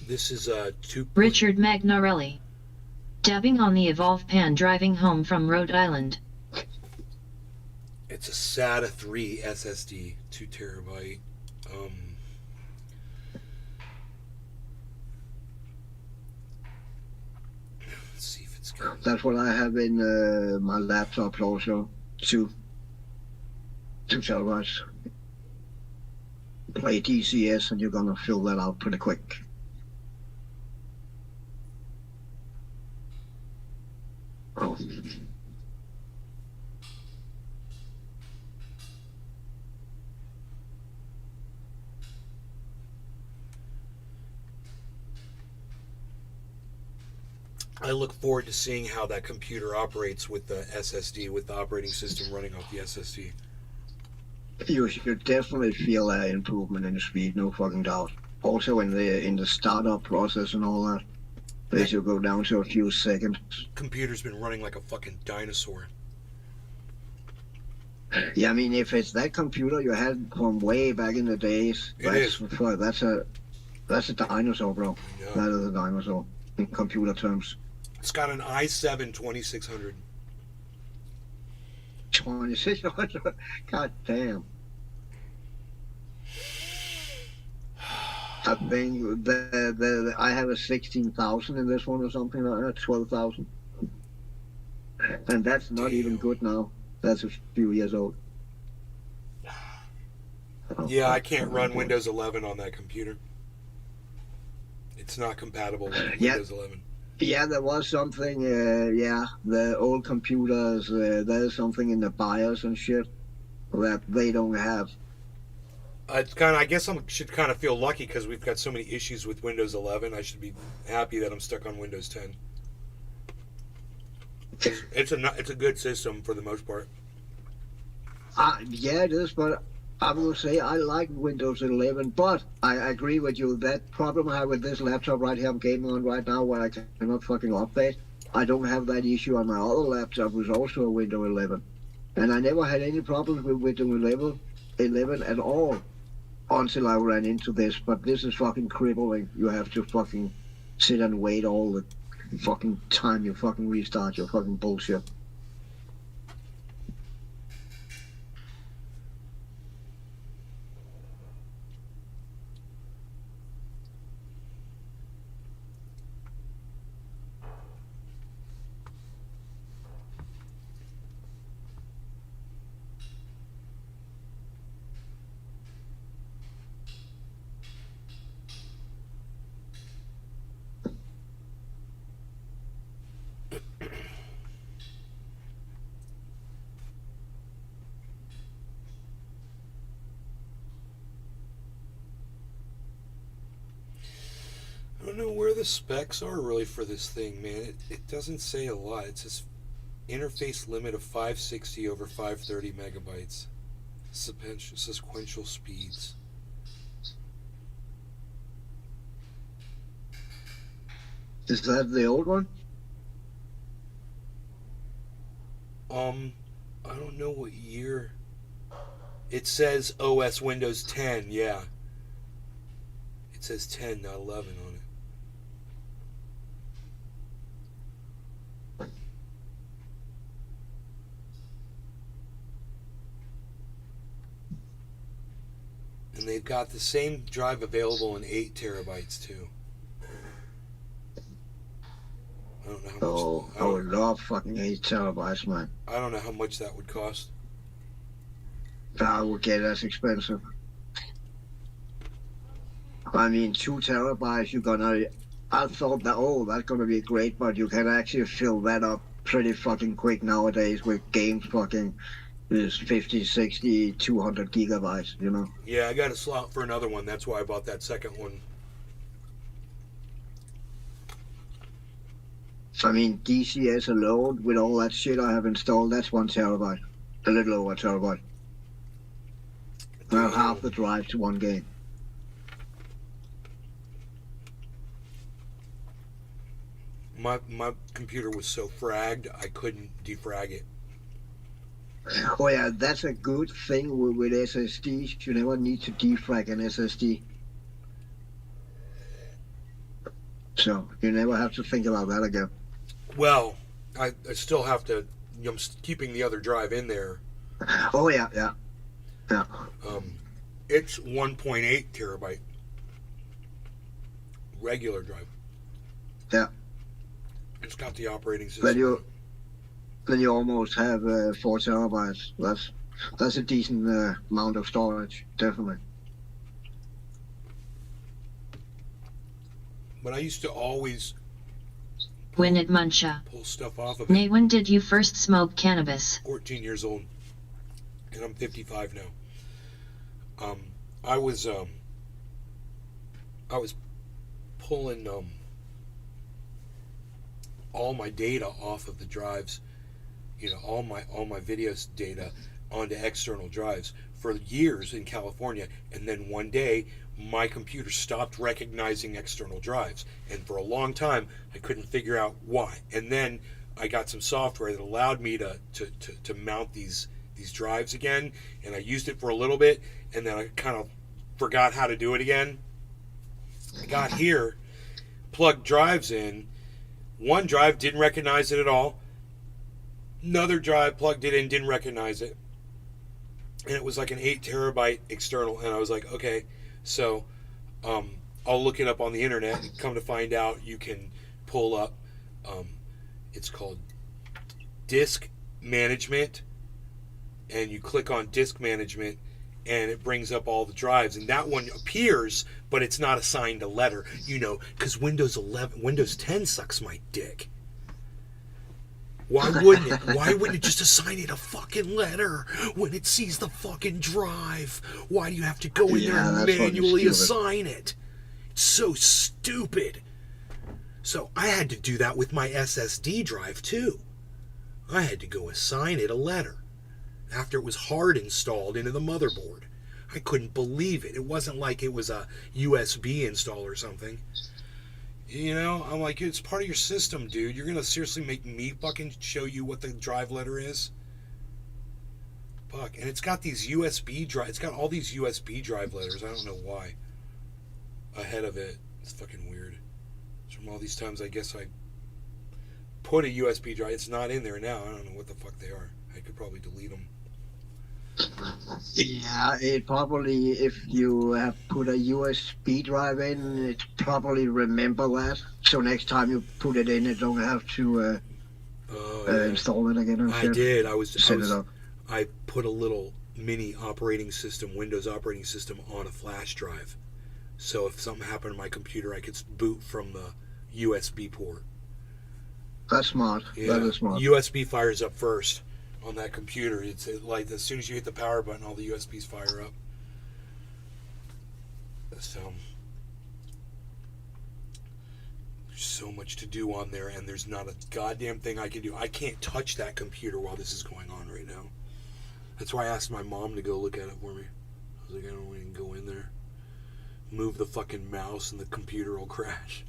This is 2. Richard Magnarelli. Dabbing on the Evolve Pan driving home from Rhode Island. It's a SATA 3 SSD, 2 terabyte. Let's see if it's got. That's what I have in my laptop also. 2 terabytes. Play DCS and you're gonna fill that out pretty quick. Oh. I look forward to seeing how that computer operates with the SSD, with the operating system running off the SSD. You should definitely feel an improvement in the speed, no fucking doubt. Also in the startup process and all that, they should go down to a few seconds. Computer's been running like a fucking dinosaur. Yeah, I mean, if it's that computer you had from way back in the days, that's a dinosaur, bro. Yeah. That is a dinosaur in computer terms. It's got an i7 2600. 2600. God damn. I think I have a 16,000 in this one or something like that, 12,000. And that's not even good now. That's a few years old. Yeah, I can't run Windows 11 on that computer. It's not compatible with Windows 11. Yeah, there was something, the old computers, there's something in the BIOS and shit that they don't have. It's kind of, I guess I should kind of feel lucky because we've got so many issues with Windows 11. I should be happy that I'm stuck on Windows 10. It's a good system for the most part. Yeah, it is, but I will say I like Windows 11, but I agree with you. That problem I have with this laptop right here I'm gaming on right now, where I cannot fucking update, I don't have that issue on my other laptop, which is also a Windows 11. And I never had any problems with Windows 11 at all until I ran into this. But this is fucking crippling. You have to fucking sit and wait all the fucking time you fucking restart your fucking bullshit. don't know where the specs are really for this thing, man. It doesn't say a lot. It says interface limit of 560 over 530 megabytes. Sequential speeds. Is that the old one? I don't know what year. It says OS Windows 10, yeah. It says 10, not 11 on it. And they've got the same drive available in 8 terabytes too. I don't know how much. Oh, I would love fucking 8 terabytes, man. I don't know how much that would cost. That would get as expensive. I mean, 2 terabytes, you're gonna. I thought that, oh, that's gonna be great, but you can actually fill that up pretty fucking quick nowadays with games fucking is 50, 60, 200 gigabytes, you know? Yeah, I got a slot for another one. That's why I bought that second one. I mean, DCS alone, with all that shit I have installed, that's 1 terabyte. A little over a terabyte. Well, half the drive to one game. My computer was so fragged, I couldn't defrag it. Oh yeah, that's a good thing with SSDs. You never need to defrag an SSD. So, you never have to think about that again. Well, I still have to. I'm keeping the other drive in there. Oh yeah, yeah. Yeah. It's 1.8 terabyte regular drive. Yeah. It's got the operating system. Then you almost have 4 terabytes. That's a decent amount of storage, definitely. But I used to always When it muncha. pull stuff off of it. Nay, when did you first smoke cannabis? 14 years old, and I'm 55 now. I was pulling all my data off of the drives, all my videos data onto external drives for years in California, and then one day my computer stopped recognizing external drives, and for a long time I couldn't figure out why. And then I got some software that allowed me to mount these drives again, and I used it for a little bit, and then I kind of forgot how to do it again. I got here, plugged drives in. One drive didn't recognize it at all. Another drive plugged it in, didn't recognize it. And it was like an 8 terabyte external, and I was like, okay, so I'll look it up on the internet, and come to find out you can pull up, it's called disk management, and you click on disk management, and it brings up all the drives, and that one appears, but it's not assigned a letter, because Windows 10 sucks my dick. Why wouldn't it? Why wouldn't it just assign it a fucking letter when it sees the fucking drive? Why do you have to go in there and manually assign it? It's so stupid. So I had to do that with my SSD drive too. I had to go assign it a letter after it was hard installed into the motherboard. I couldn't believe it. It wasn't like it was a USB install or something. I'm like, it's part of your system, dude. You're gonna seriously make me fucking show you what the drive letter is? Fuck. And it's got these USB drive. It's got all these USB drive letters. I don't know why. Ahead of it. It's fucking weird. It's from all these times I guess I put a USB drive. It's not in there now. I don't know what the fuck they are. I could probably delete them. Yeah, it probably, if you have put a USB drive in, it probably remember that. So next time you put it in, you don't have to install it again. And I shit. did. Set it up. I put a little mini operating system, Windows operating system, on a flash drive. So if something happened to my computer, I could boot from the USB port. That's smart. Yeah. That is smart. USB fires up first on that computer. It's like as soon as you hit the power button, all the USBs fire up. So There's so much to do on there, and there's not a goddamn thing I can do. I can't touch that computer while this is going on right now. That's why I asked my mom to go look at it for me. I was like, I don't want to go in there. Move the fucking mouse and the computer will crash.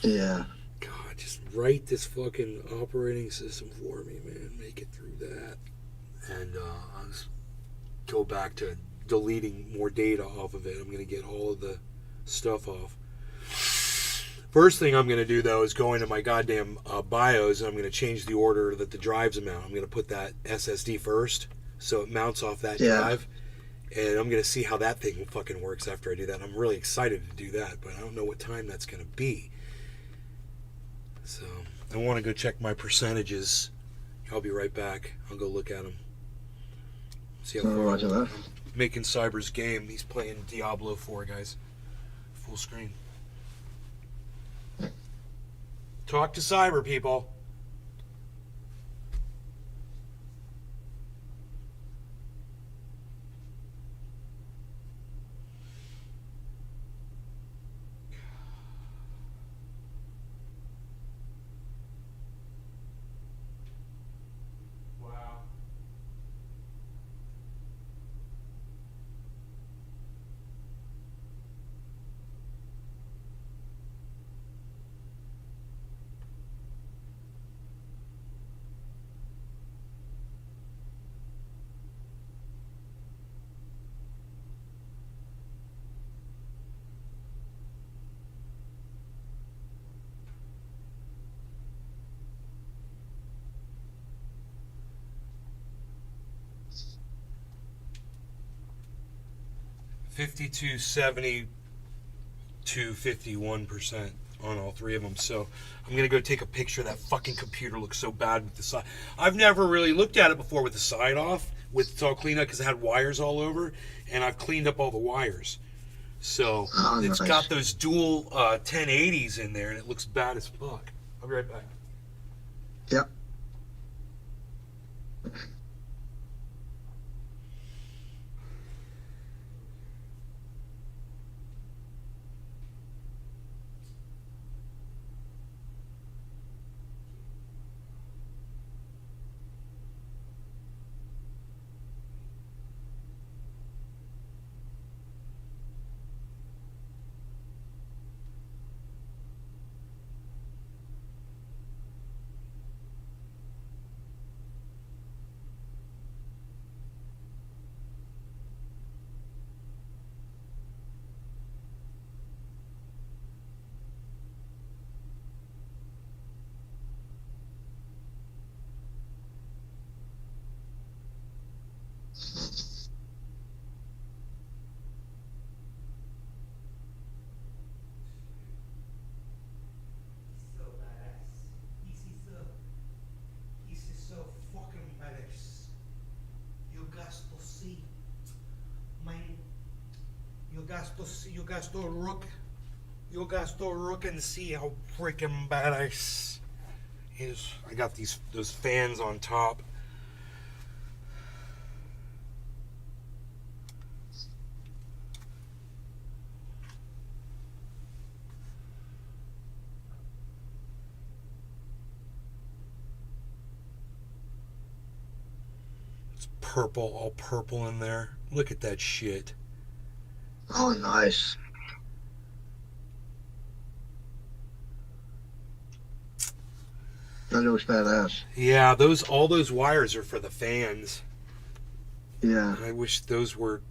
Yeah. God, just write this fucking operating system for me, man. Make it through that. And I'll just go back to deleting more data off of it. I'm going to get all of the stuff off. First thing I'm going to do, though, is go into my goddamn BIOS, and I'm going to change the order that the drives mount. I'm going to put that SSD first, so it mounts off that drive. And I'm going to see how that thing fucking works after I do that. I'm really excited to do that, but I don't know what time that's going to be. So I want to go check my percentages. I'll be right back. I'll go look at them. See how far I'm making Cyber's game. He's playing Diablo 4, guys. Full screen. Talk to Cyber, people. Wow. $52, $70 to 51% on all three of them. So I'm gonna go take a picture. That fucking computer looks so bad with the side. I've never really looked at it before with the side off, with it's all cleaned up because it had wires all over, and I've cleaned up all the wires. So it's got those dual 1080s in there, and it looks bad as fuck. I'll be right back. Yep. You guys to look and see how freaking badass is. I got those fans on top. It's purple, all purple in there. Look at that shit. Oh, nice. That looks badass. Yeah, all those wires are for the fans. Yeah. I wish those were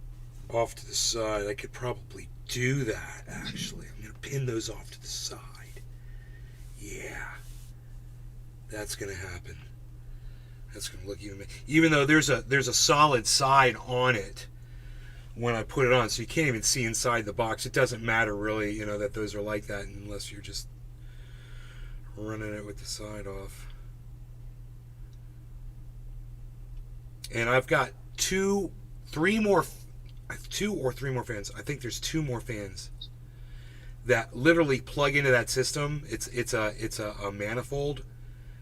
off to the side. I could probably do that, actually. I'm going to pin those off to the side. Yeah. That's going to happen. That's going to look even though there's a solid side on it when I put it on, so you can't even see inside the box. It doesn't matter really, that those are like that unless you're just running it with the side off. And I've got two or three more fans. I think there's two more fans that literally plug into that system. It's a manifold,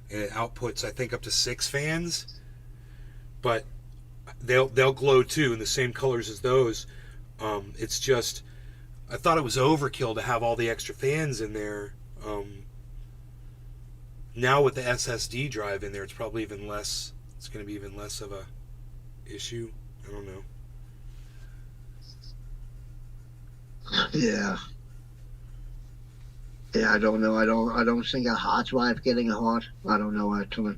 and it outputs I think up to 6 fans, but they'll glow too in the same colors as those. It's just I thought it was overkill to have all the extra fans in there. Now with the SSD drive in there, it's probably even less. It's going to be even less of a issue. I don't know. Yeah. Yeah, I don't know. I don't think a hard drive getting hot. I don't know actually.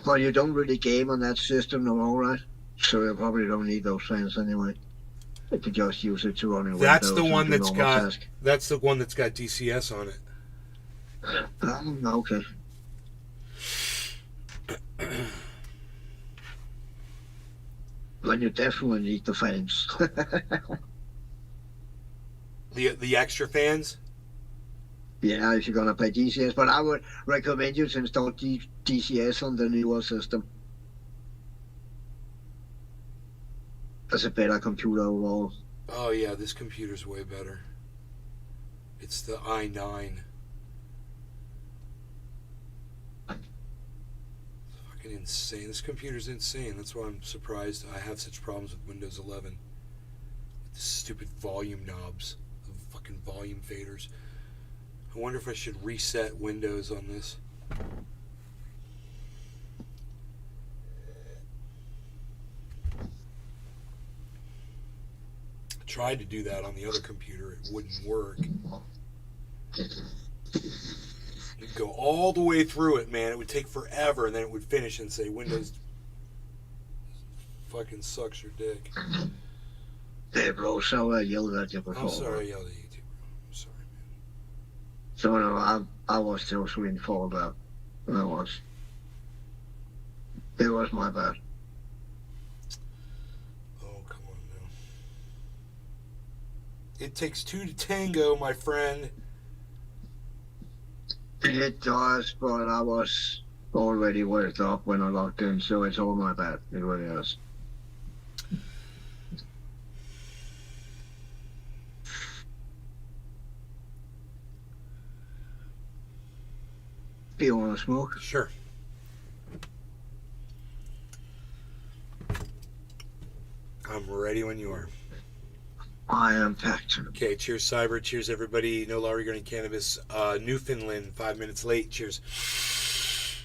Well, you don't really game on that system, no, all right? So you probably don't need those fans anyway. You can just use it to run in That's Windows the one and do that's normal got. task. That's the one that's got DCS on it. Okay. Then you definitely need the fans. The extra fans. Yeah, if you're gonna play DCS, but I would recommend you to install DCS on the newer system. That's a better computer overall. Oh yeah, this computer's way better. It's the i9. Fucking insane. This computer's insane. That's why I'm surprised I have such problems with Windows 11. With the stupid volume knobs, the fucking volume faders. I wonder if I should reset Windows on this. I tried to do that on the other computer. It wouldn't work. You'd go all the way through it, man. It would take forever, and then it would finish and say Windows fucking sucks your dick. Hey, bro, so I yelled at you before. I'm sorry I yelled at you too, bro. I'm sorry, man. So no, I was still swinging for that. I was. It was my bad. Oh, come on now. It takes two to tango, my friend. It does, but I was already worked up when I logged in, so it's all my bad. It really is. Do you want to smoke? Sure. I'm ready when you are. I am packed. Okay, cheers, Cyber. Cheers, everybody. No law regarding cannabis. Newfoundland, 5 minutes late. Cheers.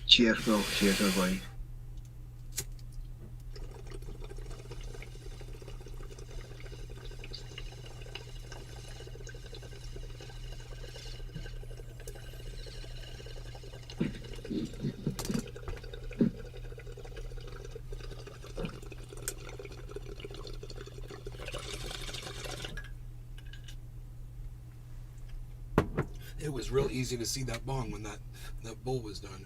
Cheers, bro. Cheers, everybody. It was real easy to see that bong when that bowl was done.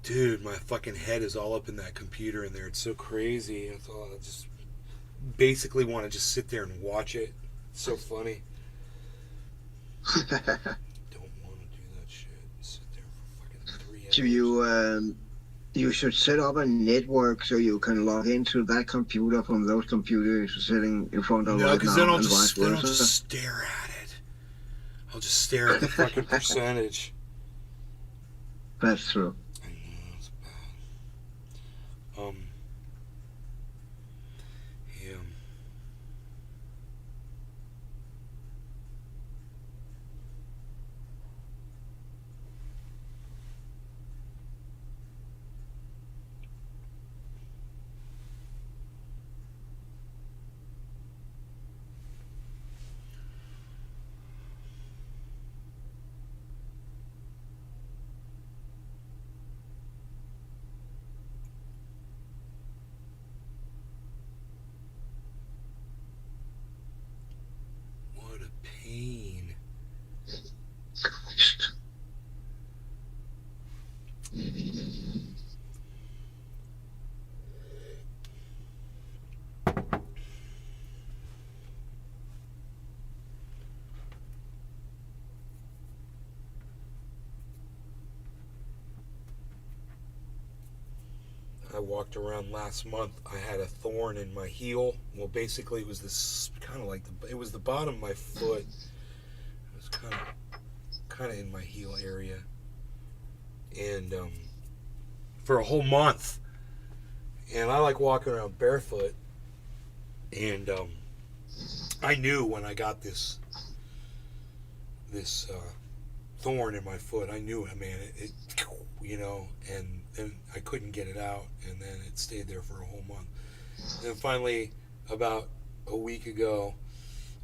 Dude, my fucking head is all up in that computer in there. It's so crazy. I just basically want to just sit there and watch it. It's so funny. Don't want to do that shit. Sit there for fucking 3 hours. So you should set up a network so you can log into that computer from those computers sitting in front of No, right because now, then I'll and vice just versa. stare at it. I'll just stare at the fucking percentage. That's true. I know, it's bad. Yeah. What a pain. walked around last month. I had a thorn in my heel. Well, basically, it was this kind of like it was the bottom of my foot. It was kind of in my heel area, and for a whole month. And I like walking around barefoot, and I knew when I got this thorn in my foot. I knew it, man. It and then I couldn't get it out, and then it stayed there for a whole month. And then finally, about a week ago,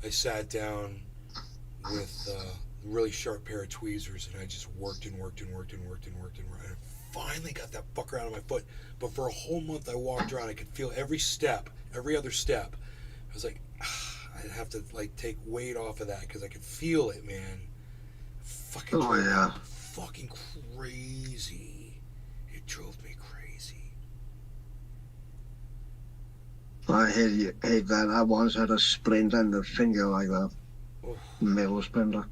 I sat down with a really sharp pair of tweezers, and I just worked and worked and worked and worked and worked and worked. And I finally got that fucker out of my foot. But for a whole month, I walked around. I could feel every step, every other step. I was like, I'd have to like take weight off of that because I could feel it, man. Fucking Oh, yeah. fucking crazy. It drove me crazy. I hate that. I once had a splint in the finger like that. Oh. Metal splinter.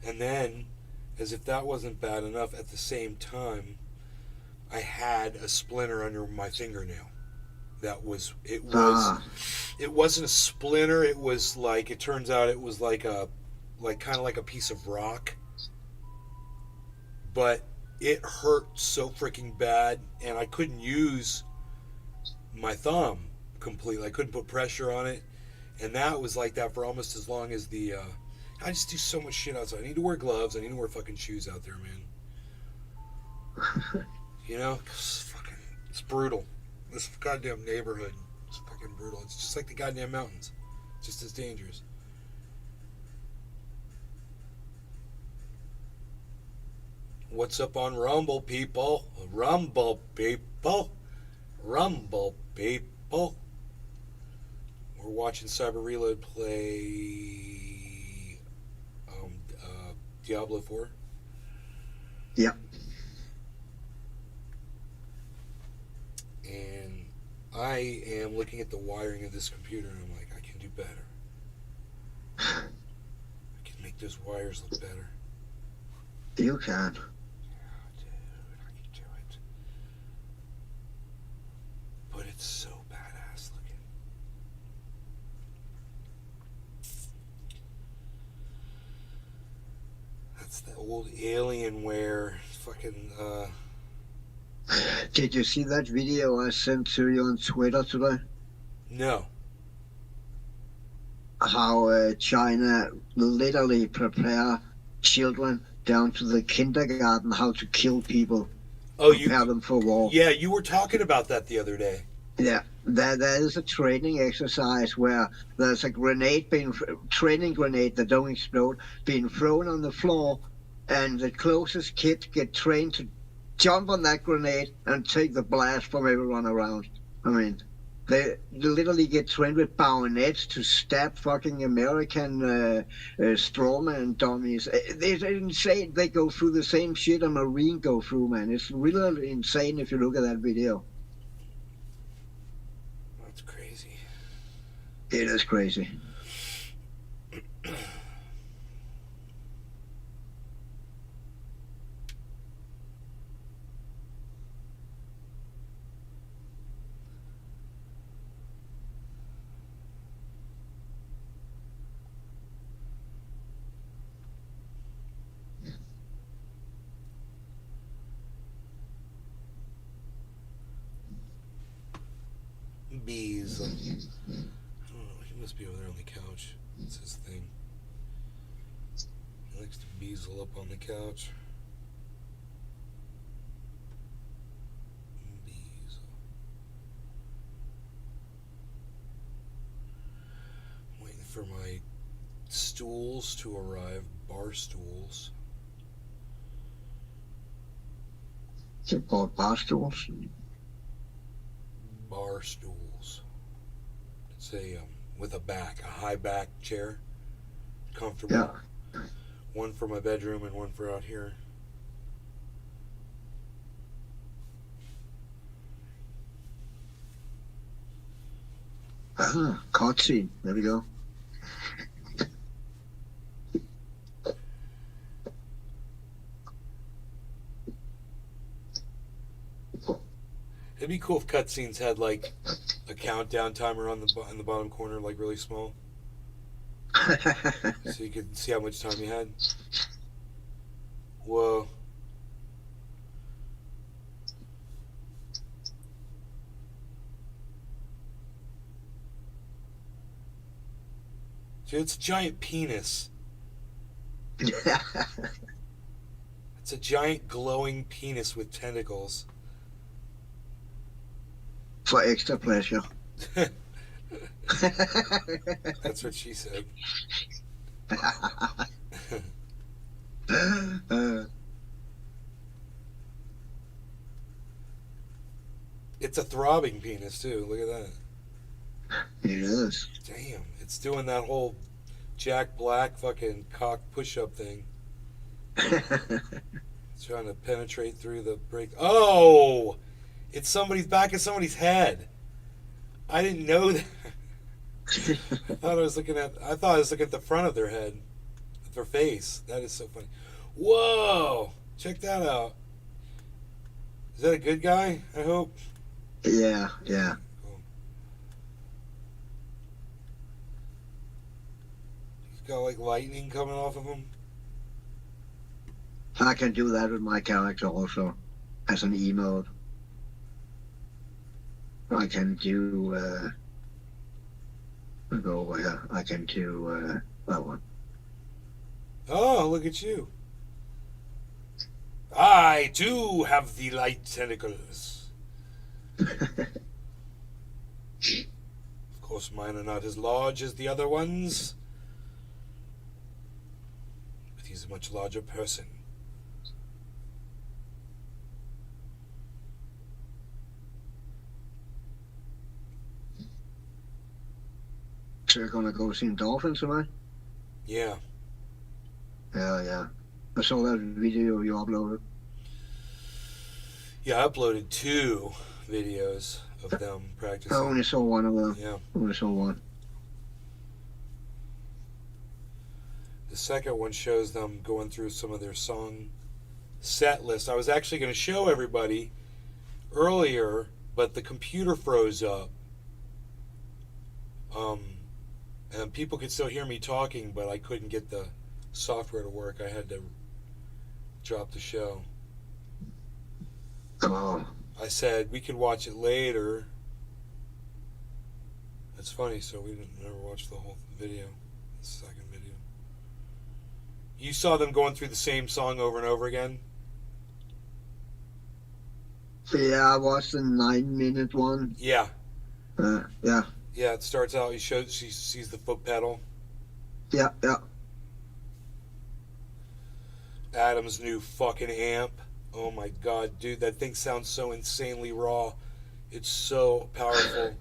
And then, as if that wasn't bad enough, at the same time, I had a splinter under my fingernail. It wasn't a splinter. It was like, it turns out it was like kind of like a piece of rock. But it hurt so freaking bad, and I couldn't use my thumb completely. I couldn't put pressure on it, and that was like that for almost as long as the. I just do so much shit outside. I need to wear gloves. I need to wear fucking shoes out there, man. You know, it's brutal. This goddamn neighborhood is fucking brutal. It's just like the goddamn mountains. It's just as dangerous. What's up on Rumble, people? Rumble, people. Rumble, people. We're watching Cyber Reload play Diablo 4. Yeah. And I am looking at the wiring of this computer, and I'm like, I can do better. I can make those wires look better. You can. Dude, I can do it. But it's so badass looking. That's the old Alienware fucking, Did you see that video I sent to you on Twitter today? no. How China literally prepare children down to the kindergarten how to kill people, Oh, prepare them for war. yeah, you were talking about that the other day. Yeah, there is a training exercise where there's a training grenade that don't explode being thrown on the floor, and the closest kids get trained to jump on that grenade and take the blast from everyone around. I mean, they literally get trained with bayonets to stab fucking American strawman dummies. It's insane. They go through the same shit a Marine go through, man. It's really insane if you look at that video. That's crazy. It is crazy. Bees. I don't know. He must be over there on the couch. That's his thing. He likes to beazle up on the couch. Beazle. I'm waiting for my stools to arrive. Bar stools. Is it called bar stools? Bar stools. It's a with a high back chair, comfortable. Yeah. One for my bedroom and one for out here. Ah, cutscene. There we go. It'd be cool if cutscenes had like a countdown timer on in the bottom corner, like really small, so you could see how much time you had. Whoa. Dude, it's a giant penis. It's a giant glowing penis with tentacles. For extra pleasure. That's what she said. It's a throbbing penis too. Look at that. It is. Damn, it's doing that whole Jack Black fucking cock push-up thing. It's trying to penetrate through the break. Oh, it's somebody's back of somebody's head. I didn't know that. I thought I was looking at the front of their head, their face. That is so funny. Whoa, check that out. Is that a good guy? I hope. Yeah, yeah. Cool. He's got like lightning coming off of him. I can do that with my character also, as an emote. I can do, I'll go over here. I can do, that one. Oh, look at you. I too have the light tentacles. Of course, mine are not as large as the other ones, but he's a much larger person. So you're gonna go see dolphins, am I? Yeah. Yeah, yeah. I saw that video you uploaded. Yeah, I uploaded 2 videos of them practicing. I only saw one of them. Yeah. I only saw one. The second one shows them going through some of their song set list. I was actually going to show everybody earlier, but the computer froze up. And people could still hear me talking, but I couldn't get the software to work. I had to drop the show. Oh. I said we could watch it later. That's funny, so we never watched the whole video, the second video. You saw them going through the same song over and over again? Yeah, I watched the 9-minute one. Yeah. Yeah. Yeah, it starts out, she sees the foot pedal. Yeah, yeah. Adam's new fucking amp. Oh my god, dude, that thing sounds so insanely raw. It's so powerful.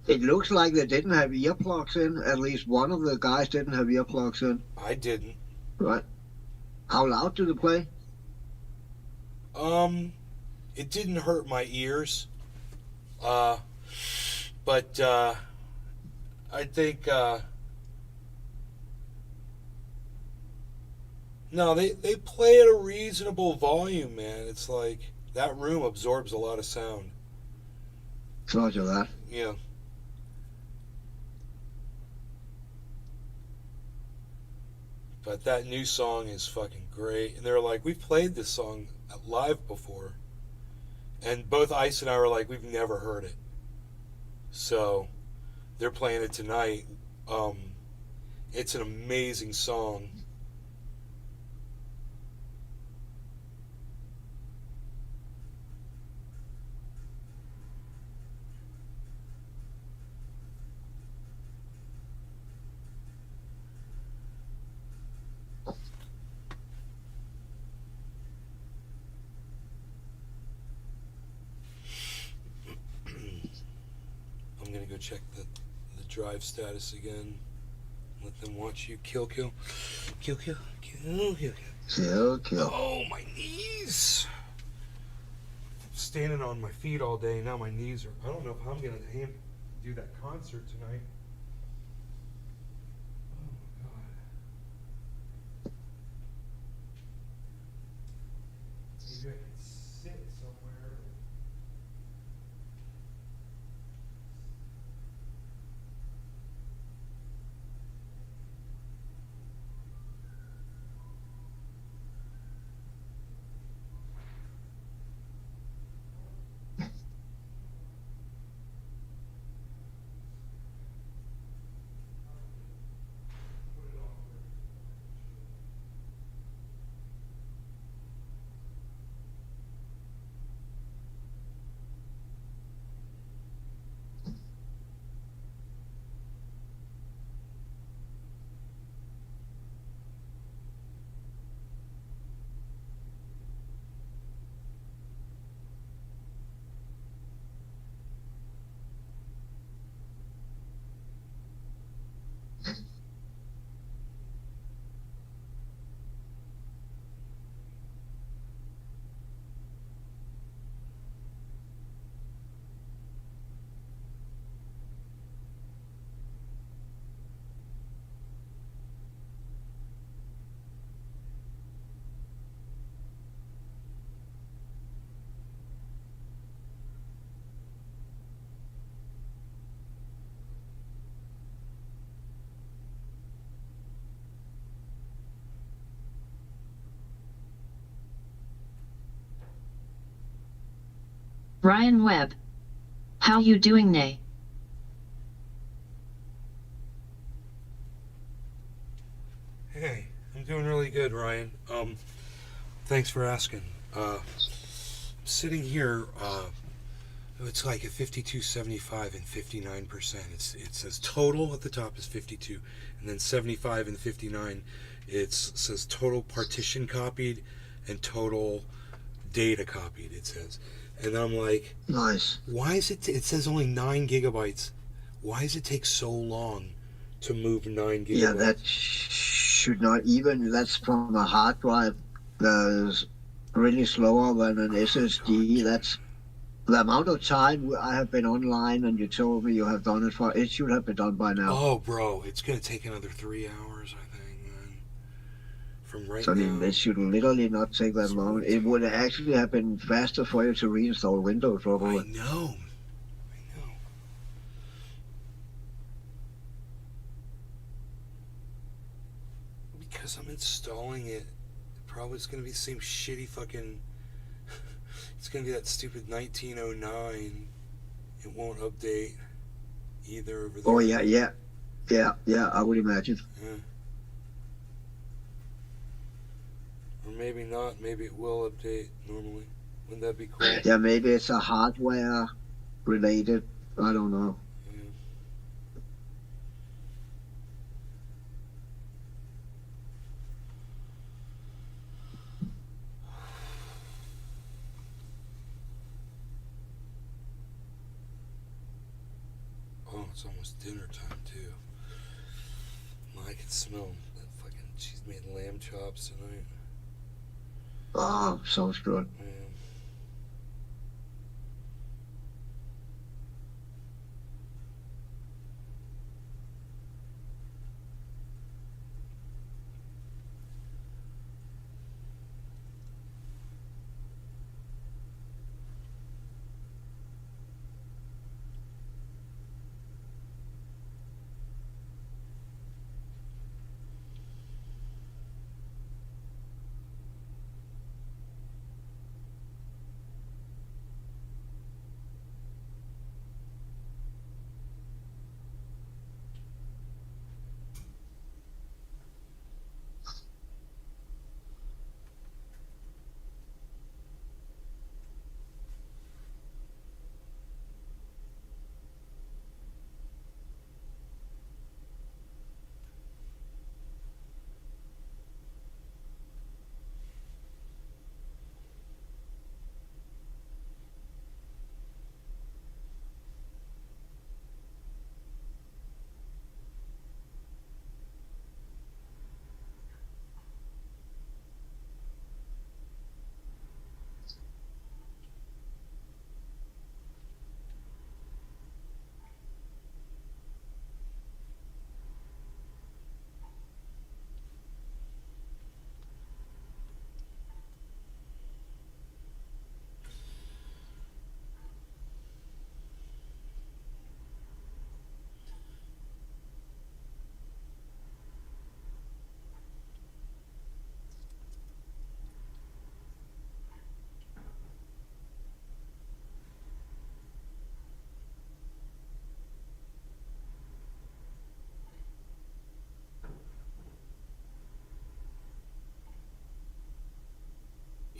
It looks like they didn't have earplugs in. At least one of the guys didn't have earplugs in. I didn't. Right. How loud do they play? It didn't hurt my ears. But I think no, they play at a reasonable volume, man. It's like that room absorbs a lot of sound. Roger that. Yeah. But that new song is fucking great. And they're like, we've played this song live before. And both Ice and I were like, we've never heard it. So they're playing it tonight. It's an amazing song. I'm gonna go check the drive status again. Let them watch you kill. Kill. Oh, my knees! Standing on my feet all day. Now my knees are. I don't know if I'm gonna to do that concert tonight. Oh my god. Maybe I could sit somewhere. Ryan Webb. How you doing, Nay? Hey, I'm doing really good, Ryan. Thanks for asking. Sitting here, it's like a 52.75 and 59%. It says total at the top is 52, and then 75 and 59. It says total partition copied and total data copied. It says, and I'm like, Nice. why is it? It says only 9 gigabytes. Why does it take so long to move 9 gigabytes? Yeah, that should not even. That's from a hard drive. That's really slower than an SSD. That's the amount of time I have been online, and you told me you have done it for. It should have been done by now. Oh, bro, it's gonna take another 3 hours, I think, man. From right So I mean, now. it should literally not take that long. It would actually have been faster for you to reinstall Windows, I probably. know. Because I'm installing it. Probably it's gonna be the same shitty fucking. It's gonna be that stupid 1909. It won't update either over there. Oh yeah. I would imagine. Yeah. Or maybe not. Maybe it will update normally. Wouldn't that be cool? Yeah, maybe it's a hardware related. I don't know. Yeah. Oh, it's almost dinner time too. I can smell that fucking. She's made lamb chops tonight. Oh, sounds good. Yeah.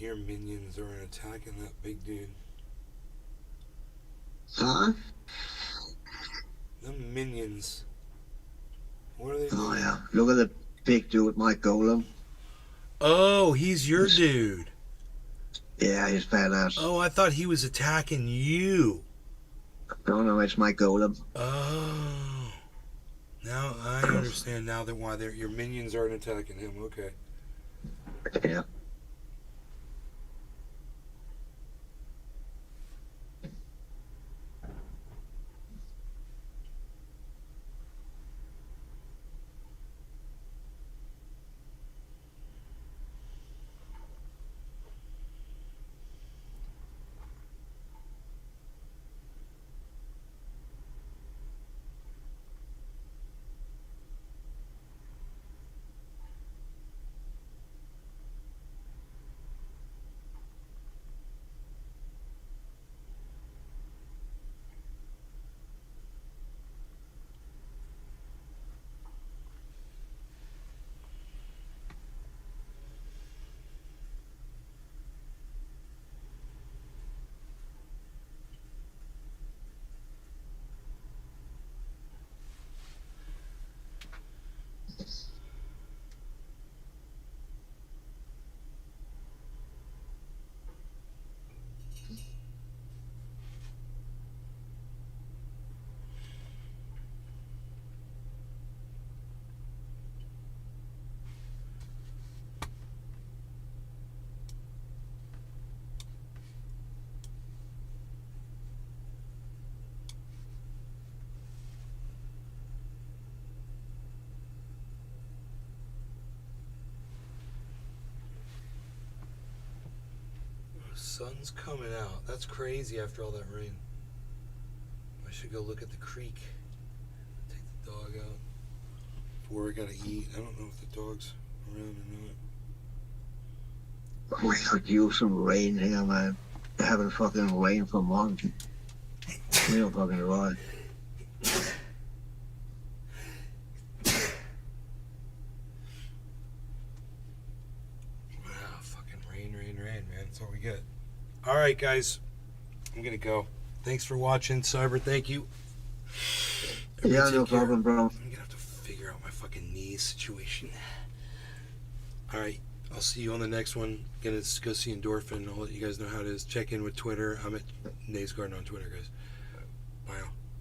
Your minions are attacking that big dude. Huh? The minions. What are they Oh doing? yeah. Look at the big dude, my golem. Oh, he's your dude. Yeah, he's badass. Oh, I thought he was attacking you. No, it's my golem. Oh. Now I understand now that why your minions aren't attacking him. Okay. Yeah. Sun's coming out. That's crazy after all that rain. I should go look at the creek. Take the dog out. Before we gotta eat. I don't know if the dog's around or not. We could use some rain here, man. Haven't fucking rain for months. Real fucking right. Wow, fucking rain, man. That's all we get. Alright, guys. I'm gonna go. Thanks for watching, Cyber. Thank you. Yeah, Take no care. problem, bro. I'm gonna have to figure out my fucking knee situation. Alright, I'll see you on the next one. Gonna go see Endorphin. I'll let you guys know how it is. Check in with Twitter. I'm at Nays Garden on Twitter, guys.